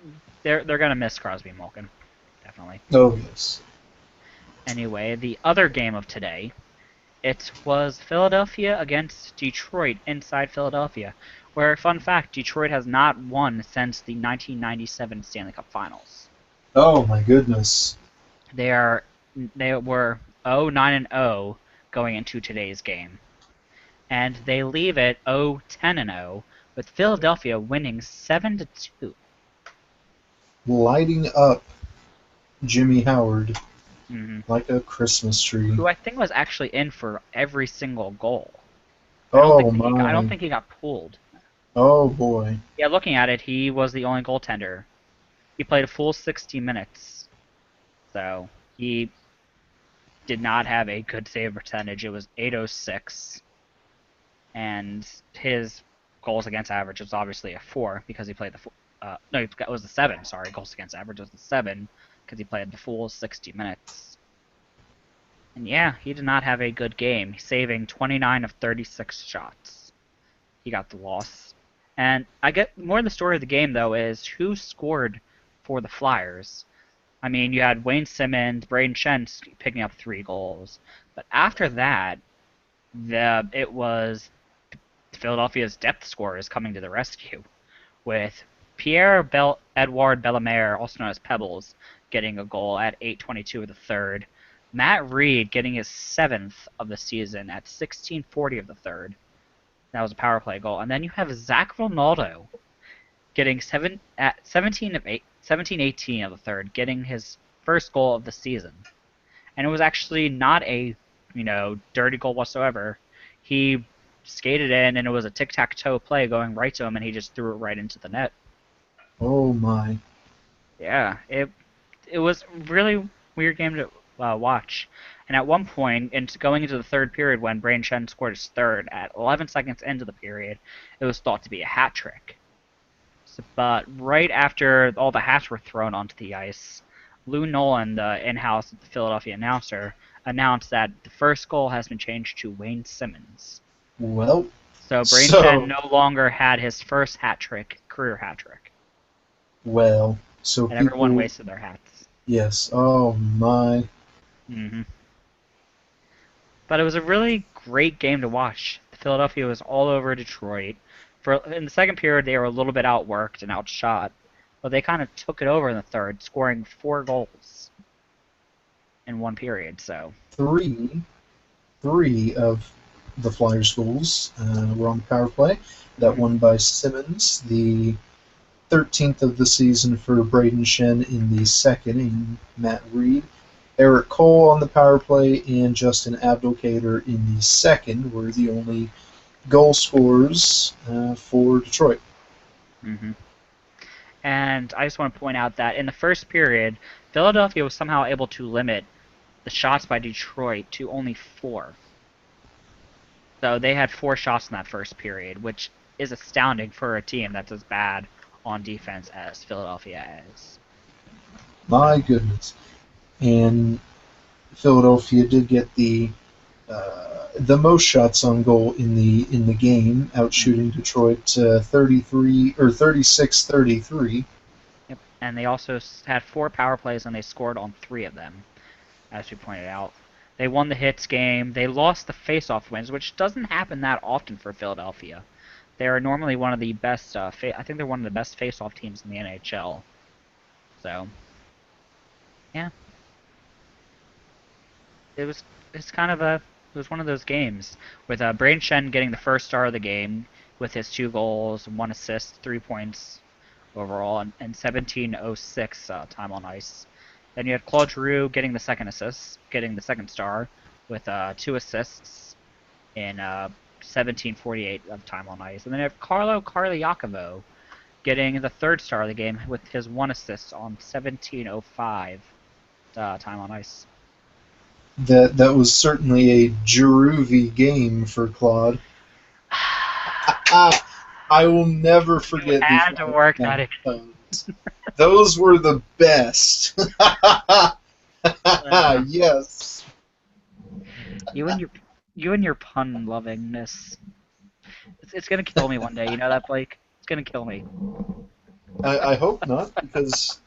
they're going to miss Crosby and Malkin, definitely. Oh yes. Anyway, the other game of today, it was Philadelphia against Detroit inside Philadelphia, where, fun fact, Detroit has not won since the 1997 Stanley Cup Finals. Oh my goodness. They are they were 0-9-0 going into today's game, and they leave it 0-10-0 with Philadelphia winning 7-2. Lighting up Jimmy Howard Mm-hmm. like a Christmas tree. Who I think was actually in for every single goal. Oh I don't my. think he got pulled. Oh boy. Yeah, looking at it, he was the only goaltender. He played a full 60 minutes, so he did not have a good save percentage. It was 806, and his goals against average was obviously a 4 because he played No, it was a 7. Sorry, goals against average was a 7 because he played the full 60 minutes. And yeah, he did not have a good game, saving 29 of 36 shots. He got the loss. And I get more of the story of the game though is who scored for the Flyers. I mean, you had Wayne Simmons, Braden Shen picking up 3 goals, but after that, it was Philadelphia's depth scorers coming to the rescue, with Edouard Bellemare, also known as Pebbles, getting a goal at 8:22 of the third. Matt Reed getting his 7th of the season at 16:40 of the third. That was a power play goal. And then you have Zach Ronaldo getting 17:18 of the third, getting his first goal of the season. And it was actually not a, dirty goal whatsoever. He skated in, and it was a tic-tac-toe play going right to him, and he just threw it right into the net. Oh my. Yeah, it was a really weird game to watch. And at one point, going into the third period, when Brain Shen scored his third at 11 seconds into the period, it was thought to be a hat trick. But right after all the hats were thrown onto the ice, Lou Nolan, the in-house Philadelphia announcer, announced that the first goal has been changed to Wayne Simmons. Well, So Brain Shen so no longer had his first career hat trick, so and everyone people, wasted their hats. yes. Oh my. hmm But it was a really great game to watch. Philadelphia was all over Detroit. In the second period, they were a little bit outworked and outshot, but they kind of took it over in the third, scoring 4 goals in one period. So Three three of the Flyers goals were on the power play. That one by Simmons, the 13th of the season for Braden Shen in the second, and Matt Reed. Eric Cole on the power play and Justin Abdelkader in the second were the only goal scorers for Detroit. hmm And I just want to point out that in the first period, Philadelphia was somehow able to limit the shots by Detroit to only 4. So they had 4 shots in that first period, which is astounding for a team that's as bad on defense as Philadelphia is. My goodness. And Philadelphia did get the most shots on goal in the game, outshooting Detroit 33 or 36-33. Yep. And they also had 4 power plays, and they scored on 3 of them, as we pointed out. They won the hits game. They lost the face-off wins, which doesn't happen that often for Philadelphia. They are normally one of the best. I think they're one of the best face-off teams in the NHL. So, yeah, it was. It's kind of a. It was one of those games with Braden Shen getting the first star of the game with his 2 goals, 1 assist, 3 points overall, and 17:06 time on ice. Then you had Claude Giroux getting the second assist, getting the second star with 2 assists in 17:48 of time on ice. And then you have Carlo Carliacovo getting the third star of the game with his 1 assist on 17:05 time on ice. That was certainly a Jeruvy game for Claude. I will never You forget these had to work that in. tones. Those were the best. Yes. You and your pun lovingness. It's gonna kill me one day. You know that, Blake? It's gonna kill me. I hope not, because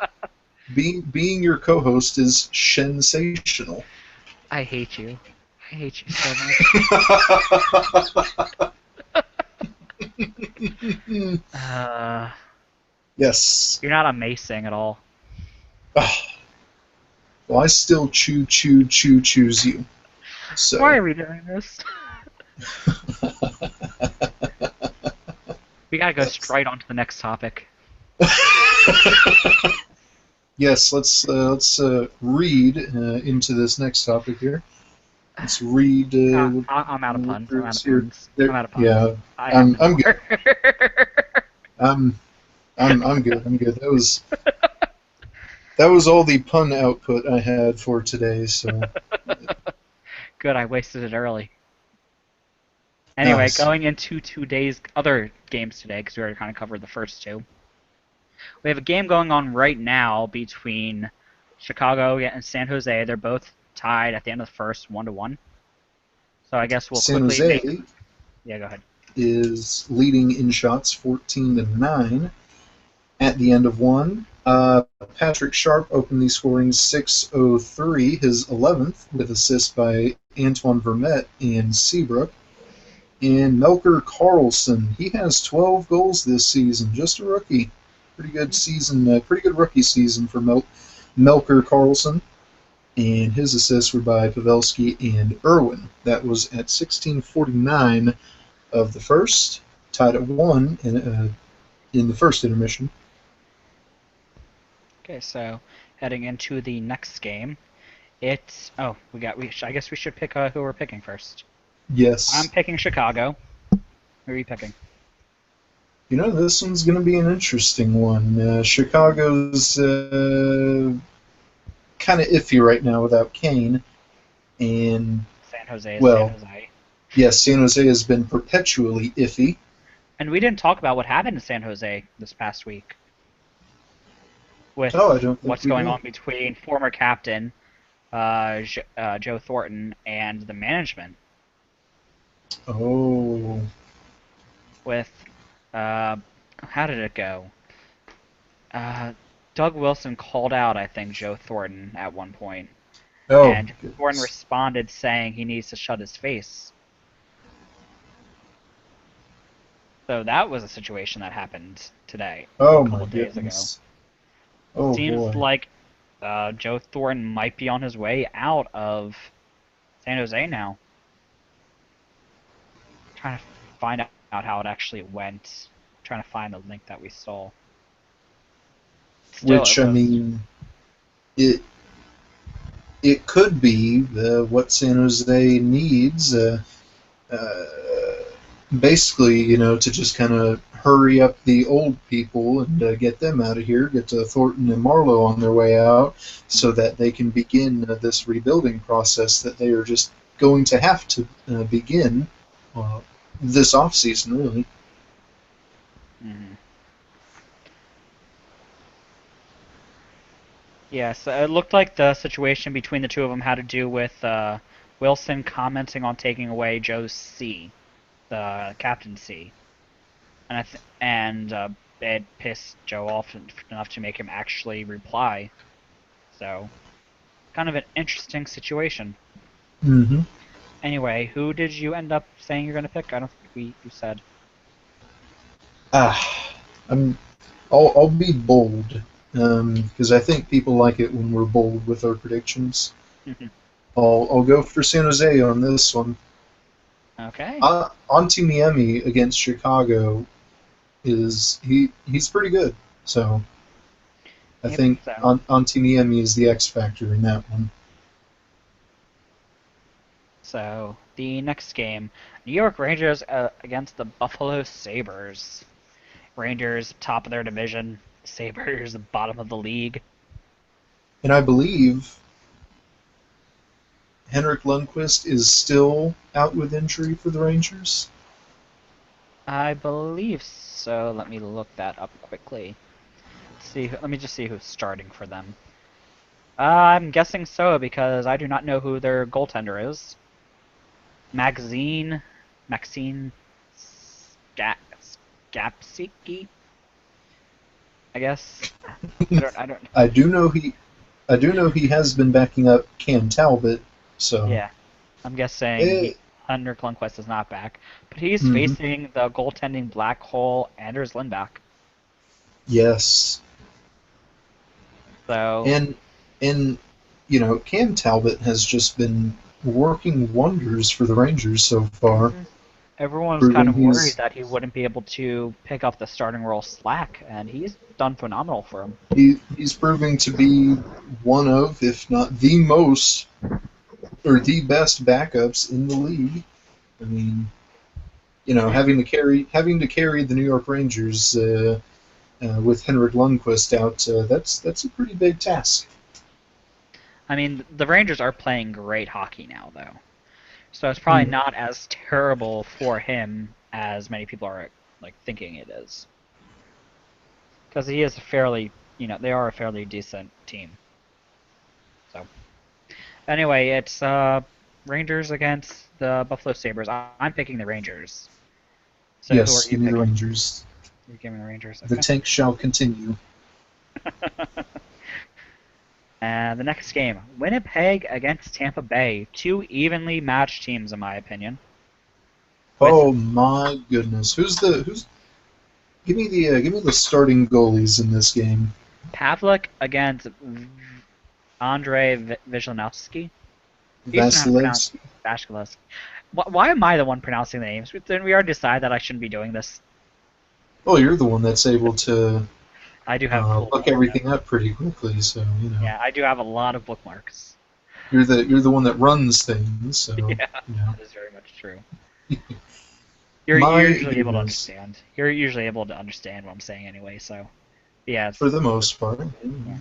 being your co-host is sensational. I hate you. I hate you so much. Yes. You're not amazing at all. Oh, well, I still choose you. So. Why are we doing this? We gotta go straight on to the next topic. Yes, let's read into this next topic here. Let's read. I'm out of puns. I'm out of puns. I'm out of puns. Yeah, I'm good. I'm good. I'm good. That was all the pun output I had for today. So good. I wasted it early. Anyway, nice. going into 2 days, other games today, because we already kind of covered the first 2. We have a game going on right now between Chicago and San Jose. They're both tied at the end of the first, 1-1. So I guess we'll San quickly make. Jose Yeah, go ahead. is leading in shots 14-9 at the end of one. Patrick Sharp opened the scoring 6:03, his 11th, with assist by Antoine Vermette and Seabrook. And Melker Carlson, he has 12 goals this season, just a rookie. Pretty good season, pretty good rookie season for Melker Carlson. And his assists were by Pavelski and Irwin. That was at 16:49 of the first, tied at 1 in the first intermission. Okay, so heading into the next game, it's I guess we should pick who we're picking first. I'm Yes. picking Chicago. Who are you picking? This one's going to be an interesting one. Chicago's kind of iffy right now without Kane. And, San Jose is San well, Jose. yes, San Jose has been perpetually iffy. And we didn't talk about what happened in San Jose this past week with Oh, I don't think what's we going did. on between former captain Joe Thornton and the management. Oh. With how did it go? Doug Wilson called out, I think, Joe Thornton at one point, Oh, and Thornton goodness. responded saying he needs to shut his face. So that was a situation that happened today, a Oh, my couple days ago. goodness. Oh, Seems boy. like Joe Thornton might be on his way out of San Jose now. Trying to find out how it actually went. Trying to find the link that we saw. Still, it Which, I was. mean, it it could be what San Jose needs. Uh, Basically, to just kind of hurry up the old people and get them out of here, get Thornton and Marlowe on their way out, so that they can begin this rebuilding process that they are just going to have to begin uh, this off season, really. Mhm. Yes, it looked like the situation between the two of them had to do with Wilson commenting on taking away Joe's C, the captaincy, and it pissed Joe off enough to make him actually reply. So, kind of an interesting situation. Mm-hmm. Anyway, who did you end up saying you're gonna pick? I don't think you said. Ah, I'm. I'll be bold because I think people like it when we're bold with our predictions. I'll go for San Jose on this one. Okay. Antiniemi against Chicago he's pretty good. So I Yep. think So, Antiniemi is the X factor in that one. the next game, New York Rangers against the Buffalo Sabres. Rangers top of their division. Sabres bottom of the league. And I believe Henrik Lundqvist is still out with injury for the Rangers. I believe so. Let me look that up quickly. See. Let me just see who's starting for them. I'm guessing so because I do not know who their goaltender is. Maxine Skapsiki, I guess. I don't. I do know he has been backing up Cam Talbot. So Yeah, I'm guessing eh, Henrik Lundqvist is not back, but he's mhm. facing the goaltending black hole Anders Lindback. Yes, So and Cam Talbot has just been working wonders for the Rangers so far, mhm. Everyone was kind proving of worried he's that he wouldn't be able to pick up the starting role slack, and he's done phenomenal for him. he's proving to be one of, if not the most, or the best backups in the league. I mean, Yeah. having to carry the New York Rangers with Henrik Lundqvist out, that's a pretty big task. I mean, the Rangers are playing great hockey now, though. So it's probably Mm. not as terrible for him as many people are like thinking it is. because he is a fairly, they are a fairly decent team. So anyway, it's Rangers against the Buffalo Sabres. I'm picking the Rangers. So who are Yes, you give me the picking? Rangers. You're giving the Rangers. The Okay. tank shall continue. And the next game, Winnipeg against Tampa Bay. Two evenly matched teams, in my opinion. With Oh my goodness, who's? Give me the starting goalies in this game. Pavlik against Andrei Vizhnevsky. You used to know how to pronounce Vasilevsky. Vasilevsky. Why am I the one pronouncing the names? Didn't we already decide that I shouldn't be doing this? Oh, you're the one that's able to I do have cool look notes, though. everything up pretty quickly, so you know Yeah, I do have a lot of bookmarks. you're the one that runs things. So Yeah, you know, that is very much true. You're my usually able to goodness, understand. You're usually able to understand what I'm saying anyway, so yeah, for the most part, yeah.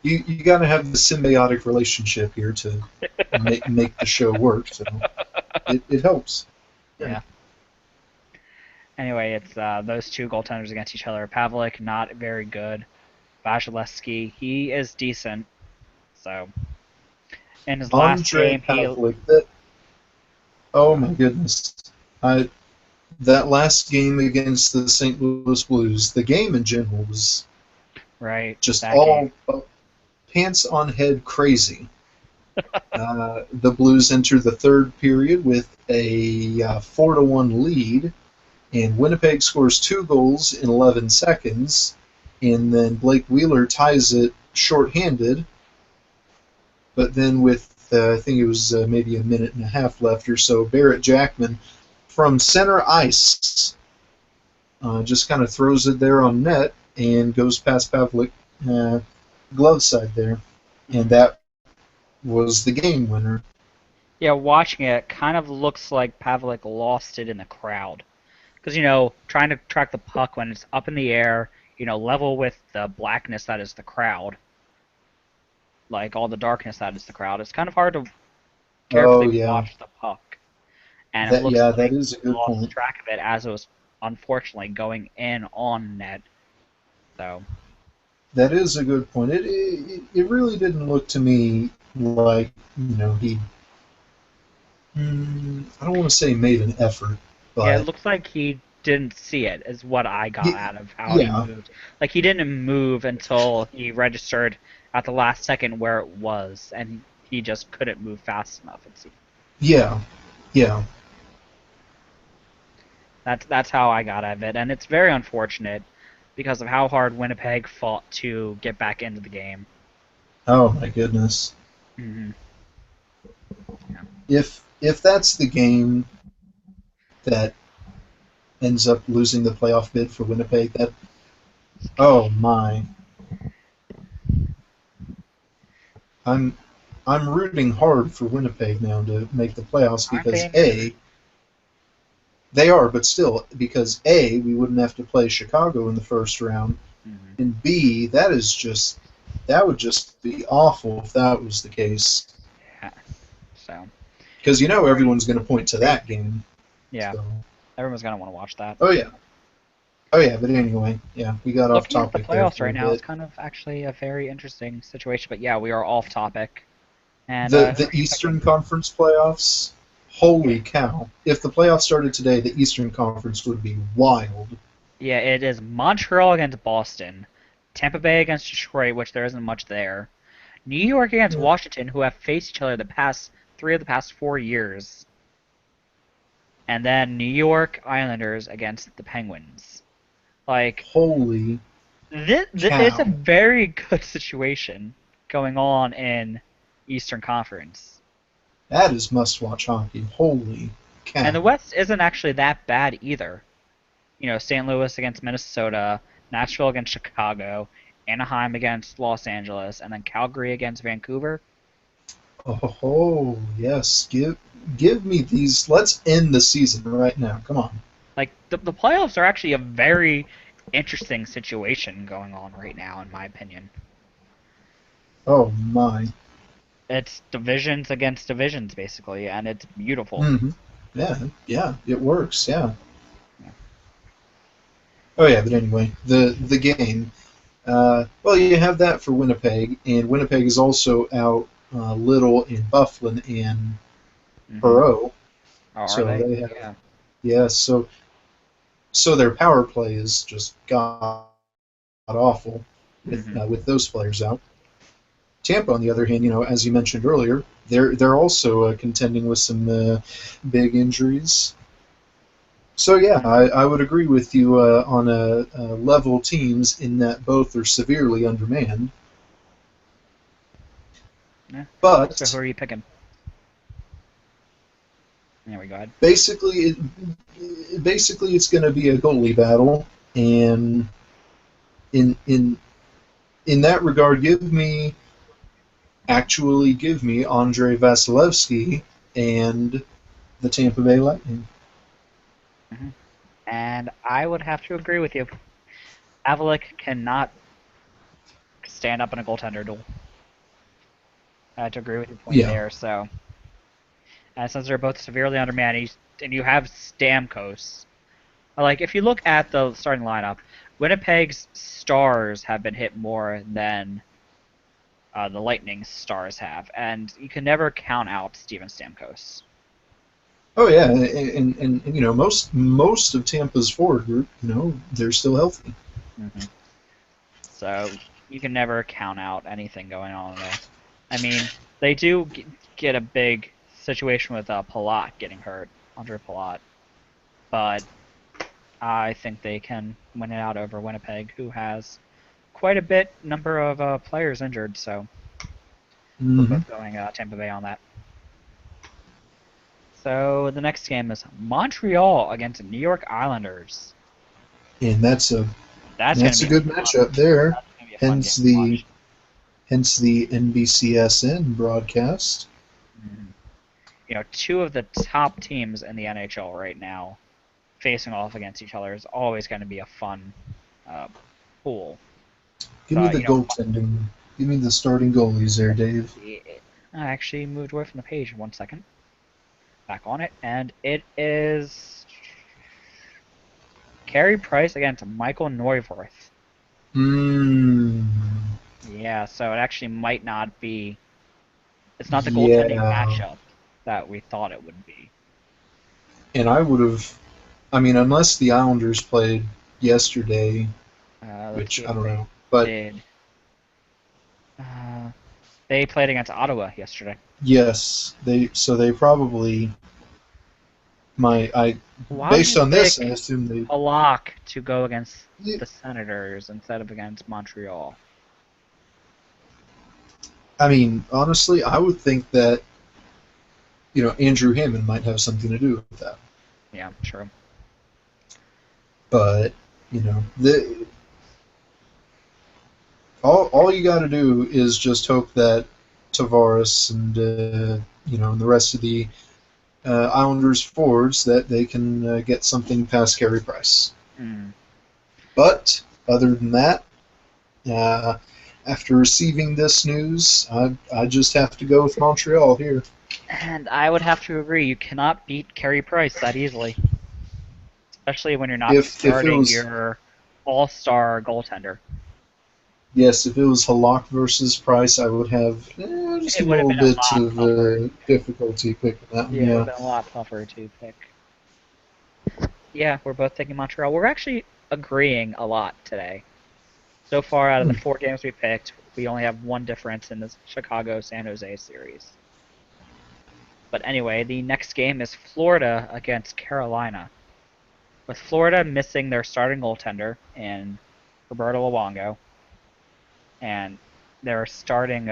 you got to have the symbiotic relationship here to make the show work. So it helps. Yeah. Yeah. Anyway, it's those two goaltenders against each other. Pavlik, not very good. Vasilevsky, he is decent. So in his last Andre game, he Pavlik. Oh my goodness, I that last game against the St. Louis Blues, the game in general was right just that game. all pants on head crazy. The Blues enter the third period with a 4-1 lead, and Winnipeg scores 2 goals in 11 seconds, and then Blake Wheeler ties it shorthanded. But then with I think it was maybe a minute and a half left or so, Barrett Jackman from center ice just kind of throws it there on net and goes past Pavlik glove side there, and Mhm. that was the game winner. Yeah, watching it kind of looks like Pavlik lost it in the crowd. Because, trying to track the puck when it's up in the air, level with the blackness that is the crowd, like all the darkness that is the crowd, it's kind of hard to Oh carefully yeah, watch the puck. And it that looks yeah that like is a he good lost point. track of it as it was unfortunately going in on net. So, That is a good point. It really didn't look to me like he. I don't want to say made an effort, yeah, it but looks like he didn't see it, is what I got y- out of how he yeah, moved. Like, he didn't move until he registered at the last second where it was, and he just couldn't move fast enough, it seemed. yeah, yeah. That's how I got out of it, and it's very unfortunate because of how hard Winnipeg fought to get back into the game. Oh my goodness. Hmm. Yeah. If that's the game that ends up losing the playoff bid for Winnipeg, that oh my, I'm I'm rooting hard for Winnipeg now to make the playoffs Aren't they because in your division? they are, but still because we wouldn't have to play Chicago in the first round, Hmm. and B that would just be awful if that was the case Yeah. So because we've already everyone's going to point to that basically, game. yeah, So everyone's gonna want to watch that. oh yeah, oh yeah. But anyway, yeah, we got off Looking at the topic there playoffs for a right now, it's bit. kind of actually a very interesting situation. But yeah, we are off topic. And who The are you Eastern picking? Conference playoffs. Holy cow! If the playoffs started today, the Eastern Conference would be wild. Yeah, it is Montreal against Boston, Tampa Bay against Detroit, which there isn't much there. New York against Yeah. Washington, who have faced each other the past 4 years, and then New York Islanders against the Penguins. Like Holy this it's a cow! very good situation going on in Eastern Conference. That is must-watch hockey. Holy And cow! the West isn't actually that bad either. St. Louis against Minnesota, Nashville against Chicago, Anaheim against Los Angeles, and then Calgary against Vancouver. Oh yes, give me these. Let's end the season right now. Come on. Like the playoffs are actually a very interesting situation going on right now, in my opinion. Oh my. It's divisions against divisions basically, and it's beautiful. Yeah, yeah. It works. Yeah. Yeah. Oh yeah, but anyway, the game. Well, you have that for Winnipeg, and Winnipeg is also out Little and Bufflin and Mm-hmm. Perot, Oh, are so they? they have Yeah. yeah. So their power play is just god awful Mm-hmm. with those players out. Tampa, on the other hand, as you mentioned earlier, they're also contending with some big injuries. So yeah, Mm-hmm. I would agree with you on level teams in that both are severely undermanned. Yeah. So who But are you picking? There we go. Ahead. basically it's going to be a goalie battle, and in in in that regard, give me Andrei Vasilevsky and the Tampa Bay Lightning. Mm-hmm. And I would have to agree with you. Avalik cannot stand up in a goaltender duel. I have to agree with your point Yeah. there. So, and since they're both severely undermanned, and you have Stamkos, like if you look at the starting lineup, Winnipeg's stars have been hit more than the Lightning's stars have, and you can never count out Steven Stamkos. Oh yeah, and most of Tampa's forward group, they're still healthy. Mm-hmm. So you can never count out anything going on there. I mean, they do get a big situation with Palat getting hurt, Andre Palat, but I think they can win it out over Winnipeg, who has quite a bit number of players injured. So we're Hmm. both going Tampa Bay on that. So the next game is Montreal against New York Islanders. And That's going to that's a be a good fun. matchup there. That's going to be a fun game Hence to the watch. hence the NBCSN broadcast. Mhm. Two of the top teams in the NHL right now facing off against each other is always going to be a fun uh, pool. Give me But the goaltending. Give me the starting goalies there, Dave. I actually moved away from the page. 1 second, back on it, and it is Carey Price against Michael Neuwirth. Hmm. Yeah, so it actually might not be. It's not the goaltending Yeah. matchup that we thought it would be. And I would have. I mean, unless the Islanders played yesterday, Let's which see I if don't they know, but did. Uh, they played against Ottawa yesterday. yes, they probably I Why would based you on this, I pick assume they. Halak to go against Yeah, the Senators instead of against Montreal? I mean, honestly, I would think that Andrew Hammond might have something to do with that. Yeah, true. But the all you got to do is just hope that Tavares and and the rest of the Islanders forwards that they can get something past Carey Price. Mm. But other than that, uh, after receiving this news, I just have to go with Montreal here. And I would have to agree, you cannot beat Carey Price that easily, especially when you're not If it starting was your all-star goaltender. Yes, if it was Halak versus Price, I would have just a It would have little been a bit lot of tougher. difficulty picking that one. Yeah, it would Yeah. have been a lot tougher to pick. Yeah, we're both taking Montreal. We're actually agreeing a lot today. So far, out of the Hmm. 4 games we picked, we only have one difference in the Chicago-San Jose series. But anyway, the next game is Florida against Carolina. With Florida missing their starting goaltender in Roberto Luongo, and they're starting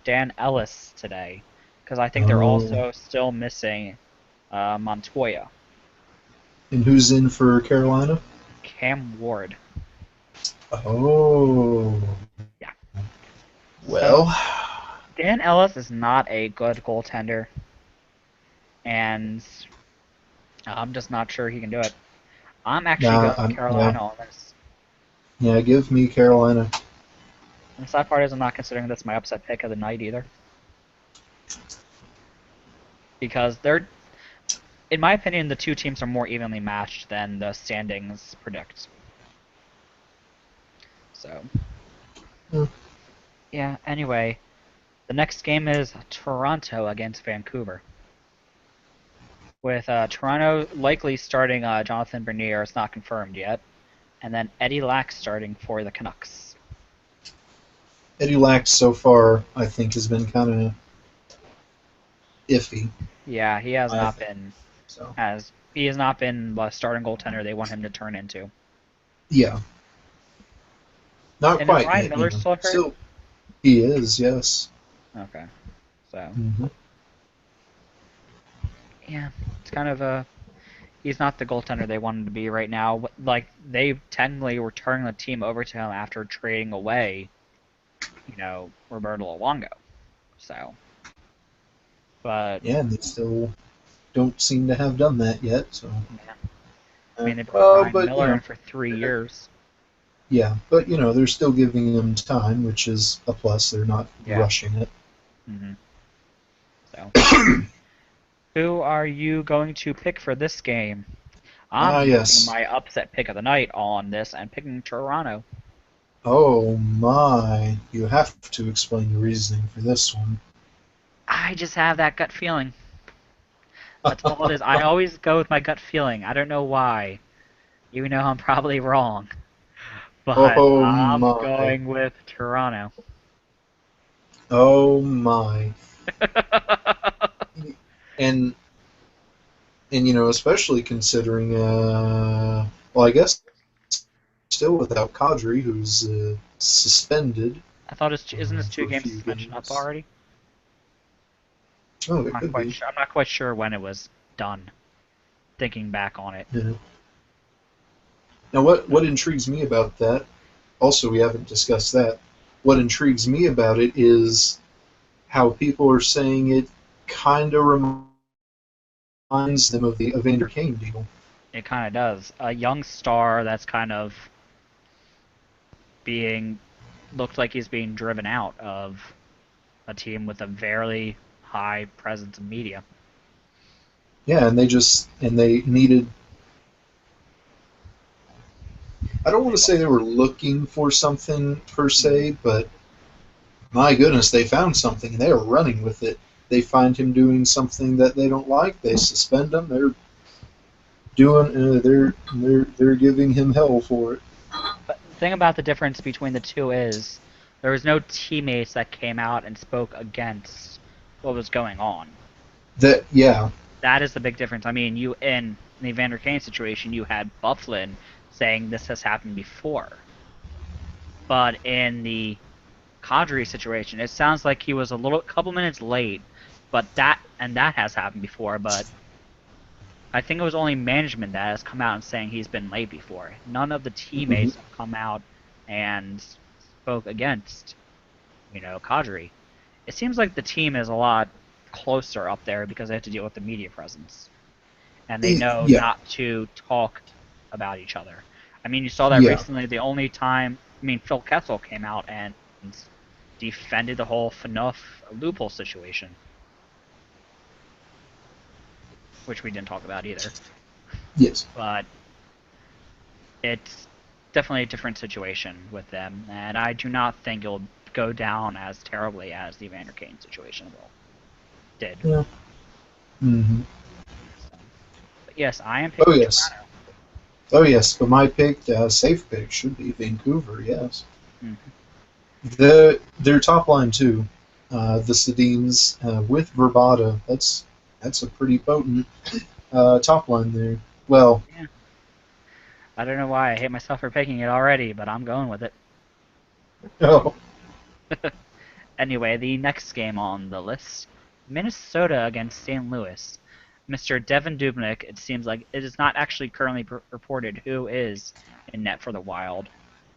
Dan Ellis today, because I think they're Oh, also still missing Montoya, and who's in for Carolina? Cam Ward. Oh, Yeah. So well, Dan Ellis is not a good goaltender, and I'm just not sure he can do it. I'm actually nah, going with yeah, Carolina on this. yeah. Give me Carolina. And the sad part is I'm not considering this my upset pick of the night either, because they're, in my opinion, the two teams are more evenly matched than the standings predict. So, Hmm. yeah, anyway, the next game is Toronto against Vancouver. With Toronto likely starting Jonathan Bernier, it's not confirmed yet, and then Eddie Lack starting for the Canucks. Eddie Lack so far, I think, has been kind of iffy. Yeah, he has I not think been so. the starting goaltender they want him to turn into. Yeah, not And is quite Ryan yet. Miller still hurt? Still, he is. Yes. Okay, so Hmm. yeah, it's kind of a he's not the goaltender they want him to be right now. Like they technically were turning the team over to him after trading away, Roberto Luongo. So, but Yeah, and they still don't seem to have done that yet. So, yeah, I mean they brought well, Ryan but Miller in for 3 years. yeah, but they're still giving them time, which is a plus. They're not Yeah. rushing it. hmm So, who are you going to pick for this game? Ah, I'm making yes. my upset pick of the night on this and picking Toronto. Oh my! You have to explain your reasoning for this one. I just have that gut feeling. That's all it is. I always go with my gut feeling. I don't know why, even though I'm probably wrong. But Oh I'm my! going with Toronto. Oh my! And especially considering, well, I guess still without Kadri, who's suspended I thought isn't this two for a game few suspension up games. already? Oh, I'm it not could quite be. sure. I'm not quite sure when it was done. Thinking back on it. Yeah. Now, what intrigues me about that? Also, we haven't discussed that. What intrigues me about it is how people are saying it kind of reminds them of the Evander Kane deal. It kind of does. A young star that's kind of being looked like he's being driven out of a team with a very high presence of media. Yeah, and they needed. I don't want They to say what? they were looking for something per Mhm. se, but my goodness, they found something and they are running with it. They find him doing something that they don't like. They suspend him. They're giving him hell for it. But the thing about the difference between the two is there was no teammates that came out and spoke against what was going on. That yeah. That is the big difference. I mean, you in the Evander Kane situation, you had Bufflin saying this has happened before, but in the Kadri situation, it sounds like he was a couple minutes late, but that has happened before. But I think it was only management that has come out and saying he's been late before. None of the Mhm. teammates have come out and spoke against, Kadri. It seems like the team is a lot closer up there because they have to deal with the media presence. And they know Yeah, not to talk about each other. I mean, you saw that yeah, recently. The only time, I mean, Phil Kessel came out and defended the whole FNUF loophole situation, which we didn't talk about either. yes. But it's definitely a different situation with them, and I do not think it'll go down as terribly as the Evander Kane situation did. Yeah. Hmm. So, but yes, I am Oh picking yes. Toronto. Oh yes. But my pick, safe pick, should be Vancouver. Yes. Mm-hmm. Their top line too. The Sedins with Verbata. That's a pretty potent top line there. Well, Yeah, I don't know why I hate myself for picking it already, but I'm going with it. oh, Anyway, the next game on the list, Minnesota against St. Louis. Mr. Devin Dubnyk, it seems like it is not actually currently reported who is in net for the Wild,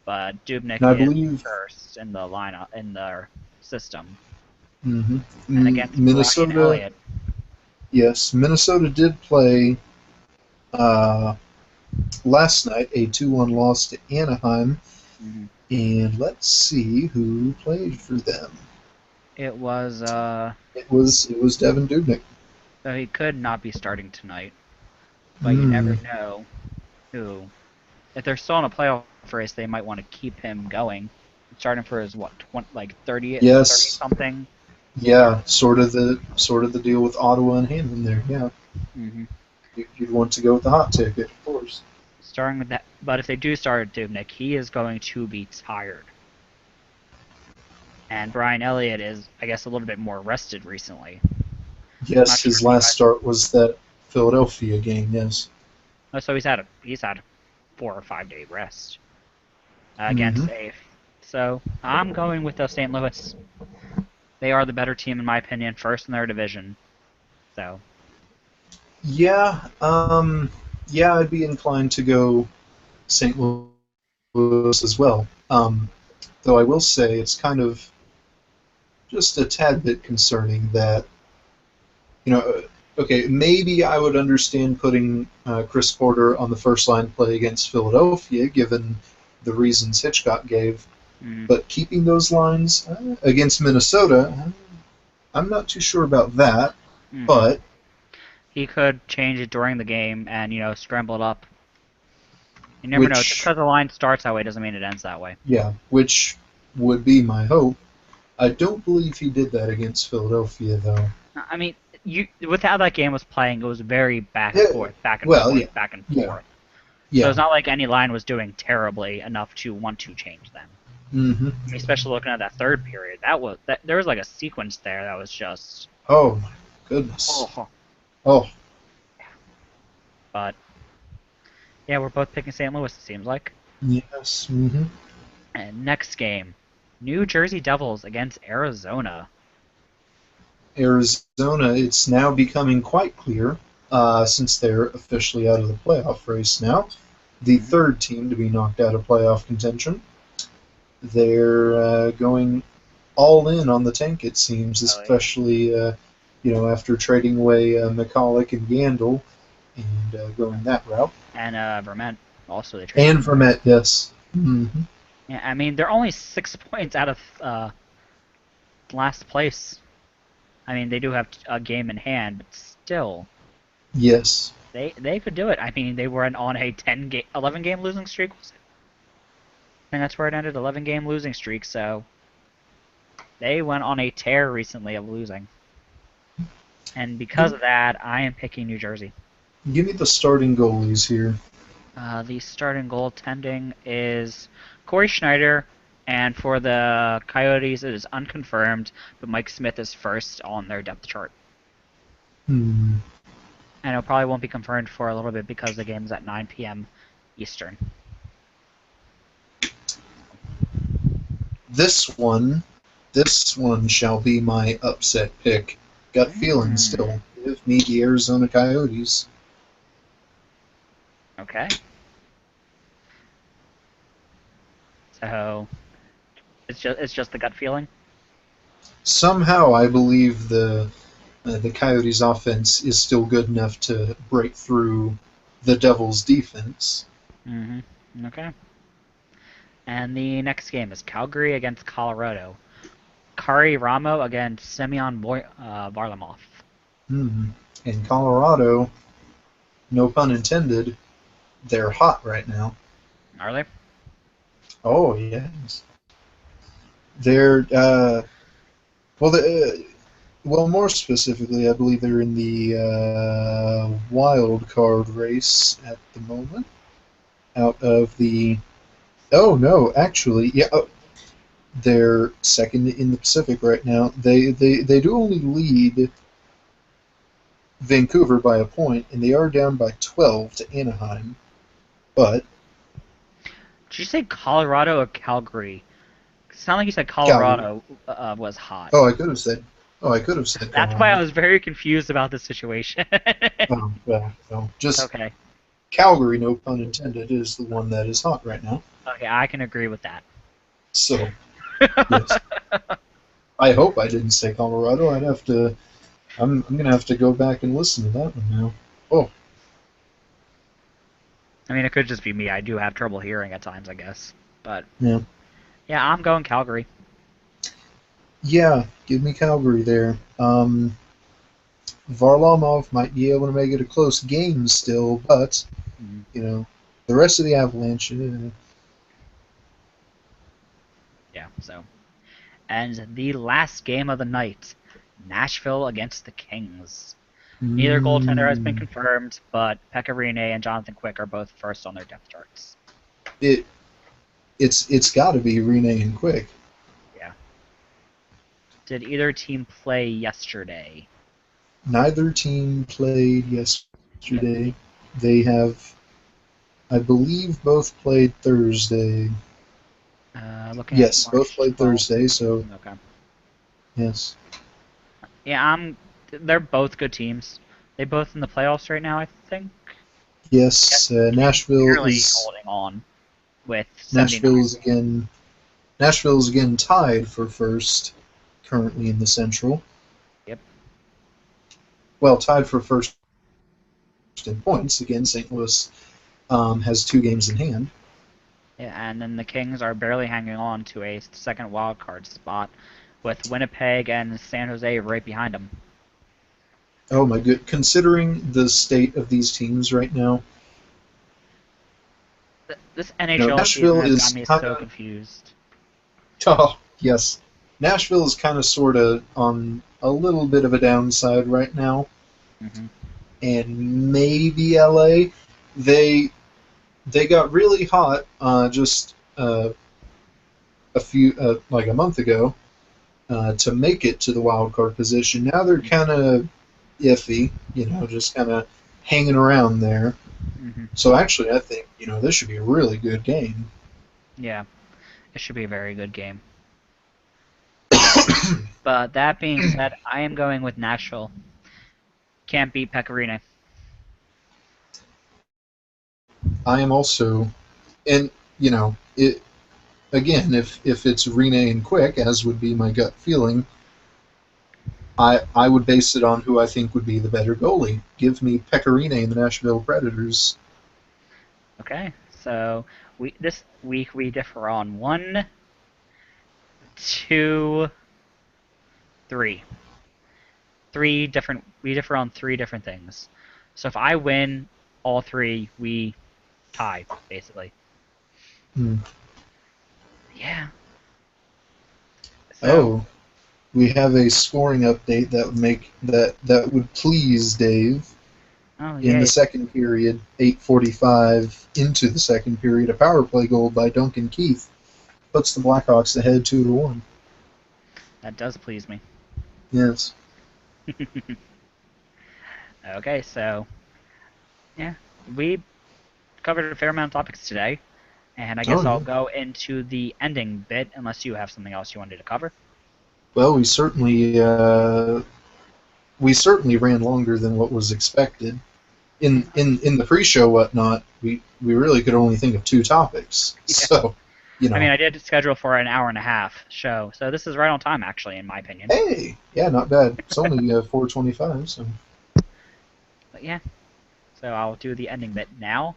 but Dubnyk and I is believe first in the lineup in their system, hmm and against Brian Minnesota. Elliott. Yes, Minnesota did play uh, last night a 2-1 loss to Anaheim, hmm and let's see who played for them. It was It was Devin Dubnyk. so he could not be starting tonight, but you never Mm, know who. if they're still in a playoff race, they might want to keep him going, starting for his what, 20, like 30, 30 Yes. something. Yeah. Yeah, sort of the deal with Ottawa and Hammond there. Yeah, hmm you'd want to go with the hot ticket, of course. Starting with that, but if they do start Dubnik, he is going to be tired. And Brian Elliott is, I guess, a little bit more rested recently. Not Yes, sure his if you last guys. start was that Philadelphia game. Yes. Oh, so he's had 4 or 5 day rest Hmm. against a. So I'm going with St. Louis. They are the better team in my opinion, first in their division. So Yeah. Yeah, I'd be inclined to go St. Louis as well. Though I will say it's kind of just a tad bit concerning that okay, maybe I would understand putting Chris Porter on the first line play against Philadelphia, given the reasons Hitchcock gave. mm, But keeping those lines against Minnesota, I'm not too sure about that. hmm But he could change it during the game and scramble it up. You never know. Just which, because the line starts that way doesn't mean it ends that way. yeah, which would be my hope. I don't believe he did that against Philadelphia, though. I mean, with how that game was playing, it was very back and Eh, forth, back and well, forth, yeah, back and yeah, forth. So yeah. it's not like any line was doing terribly enough to want to change them. Hmm. I mean, especially looking at that third period, there was like a sequence there that was just Oh my goodness. oh. Oh, But yeah, we're both picking St. Louis. It seems like. yes. Hmm. And next game, New Jersey Devils against Arizona. Arizona, it's now becoming quite clear, since they're officially out of the playoff race now, the Mm-hmm. third team to be knocked out of playoff contention. They're going all in on the tank, it seems, Really. especially after trading away McCulloch and Yandel and going that route. And Vermont also they traded And for. Vermette, yes. Hmm. Yeah, I mean they're only 6 points out of last place. I mean they do have a game in hand, but still Yes. they could do it. I mean they were on a 11 game losing streak. Was it? And that's where it ended, 11 game losing streak. So they went on a tear recently of losing, and because Give, of that, I am picking New Jersey. give me the starting goalies here. The starting goaltending is Corey Schneider, and for the Coyotes, it is unconfirmed, but Mike Smith is first on their depth chart. Hmm. And it probably won't be confirmed for a little bit because the game is at 9 p.m. Eastern. This one, this one shall be my upset pick. Gut feeling Mm, still. Give me the Arizona Coyotes. okay. So it's just the gut feeling. Somehow, I believe the Coyotes' offense is still good enough to break through the Devils' defense. Okay. And the next game is Calgary against Colorado. Kari Ramo against Semyon Varlamov. Hmm. In Colorado, no pun intended, they're hot right now. Are they? Oh yes, they're well. Well, more specifically, I believe they're in the wild card race at the moment. Out of the oh no, actually, yeah, they're second in the Pacific right now. They do only lead Vancouver by a point, and they are down by 12 to Anaheim. But Did you say Colorado or Calgary? It sounded like you said Calgary. Colorado was hot. Oh, I could have said. Oh, I could have said That's why I Colorado. was very confused about the situation. Oh, well, no, just Okay. Calgary, no pun intended, is the one that is hot right now. Okay, I can agree with that. So, yes. I hope I didn't say Colorado. I'd have to. I'm gonna have to go back and listen to that one now. Oh, I mean, it could just be me. I do have trouble hearing at times, I guess. But yeah, yeah, I'm going Calgary. yeah. Give me Calgary there. Varlamov might be able to make it a close game still, but Mhm. you know, the rest of the Avalanche. Yeah, so. And the last game of the night, Nashville against the Kings. Neither goaltender has been Mm, confirmed, but Pekka Rinne and Jonathan Quick are both first on their depth charts. it it's got to be Rene and Quick. Yeah. Did either team play yesterday? Neither team played Yep. yesterday. They have, I believe, both played Thursday. Looking at Yes, both March played 12th. Thursday. So Okay. yes, Yeah, they're both good teams. They both in the playoffs right now, I think. Yes, yes. Kings barely holding on with 79. Nashville is again Nashville is again tied for first currently in the Central. Yep. Well, tied for first in points. Again, St. Louis has 2 games in hand. Yeah, and then the Kings are barely hanging on to a second wild card spot, with Winnipeg and San Jose right behind them. Oh my good! Considering the state of these teams right now, This NHL season Nashville has got is me kind so of. confused. Oh yes, Nashville is kind of sort of on a little bit of a downside right now, Hmm. and maybe LA. They they got really hot just a few like a month ago to make it to the wild card position. Now they're kind of iffy, just kind of hanging around there. Hmm. So actually, I think this should be a really good game. Yeah, it should be a very good game. But that being said, I am going with Nashville. Can't beat Pecorino. I am also, and it again. If it's Rene and Quick, as would be my gut feeling, I would base it on who I think would be the better goalie. Give me Pecorine and the Nashville Predators. Okay, so this week we differ on one, two, three. We differ on three different things. So if I win all three, we tie, basically. Hmm. Yeah. So, Oh, we have a scoring update that would please Dave. oh In the yay, second period, 8:45 into the second period, a power play goal by Duncan Keith puts the Blackhawks ahead 2-1. that does please me. Yes. Okay, so yeah, we covered a fair amount of topics today, and I Oh guess I'll yeah. go into the ending bit unless you have something else you wanted to cover. Well, we certainly ran longer than what was expected. In the pre-show whatnot, we really could only think of 2 topics. Yeah. So, I mean, I did schedule for an hour and a half show, so this is right on time, actually, in my opinion. hey, yeah, not bad. It's only 4:25, so But yeah, so I'll do the ending bit now.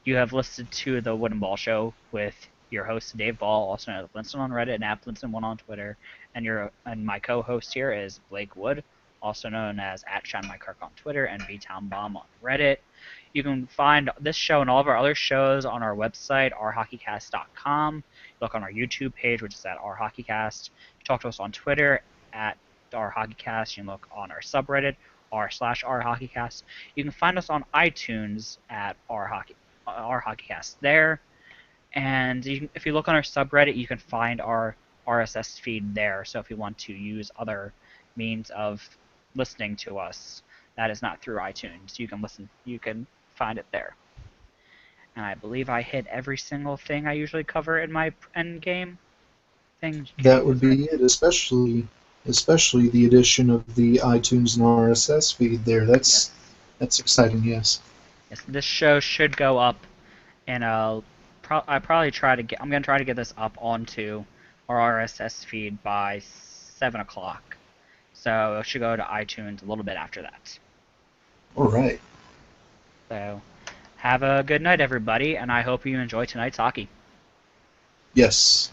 You have listened to the Wooden Ball Show with your host Dave Ball, also known as Blinson on Reddit and at Blinson1 on Twitter, and my co-host here is Blake Wood, also known as at ShineMyKirk on Twitter and BTownBomb on Reddit. You can find this show and all of our other shows on our website, ourhockeycast.com. Look on our YouTube page, which is at ourhockeycast. Talk to us on Twitter at ourhockeycast. You can look on our subreddit r/ourhockeycast. You can find us on iTunes at our hockeycast there, and if you look on our subreddit, you can find our RSS feed there. So if you want to use other means of listening to us that is not through iTunes, you can find it there. And I believe I hit every single thing I usually cover in my end game thing. that would be it. Especially the addition of the iTunes and RSS feed there. Yes. That's exciting. Yes. Yes, this show should go up in a. I'm gonna try to get this up onto our RSS feed by 7 o'clock. So it should go to iTunes a little bit after that. All right. So have a good night, everybody, and I hope you enjoy tonight's hockey. Yes.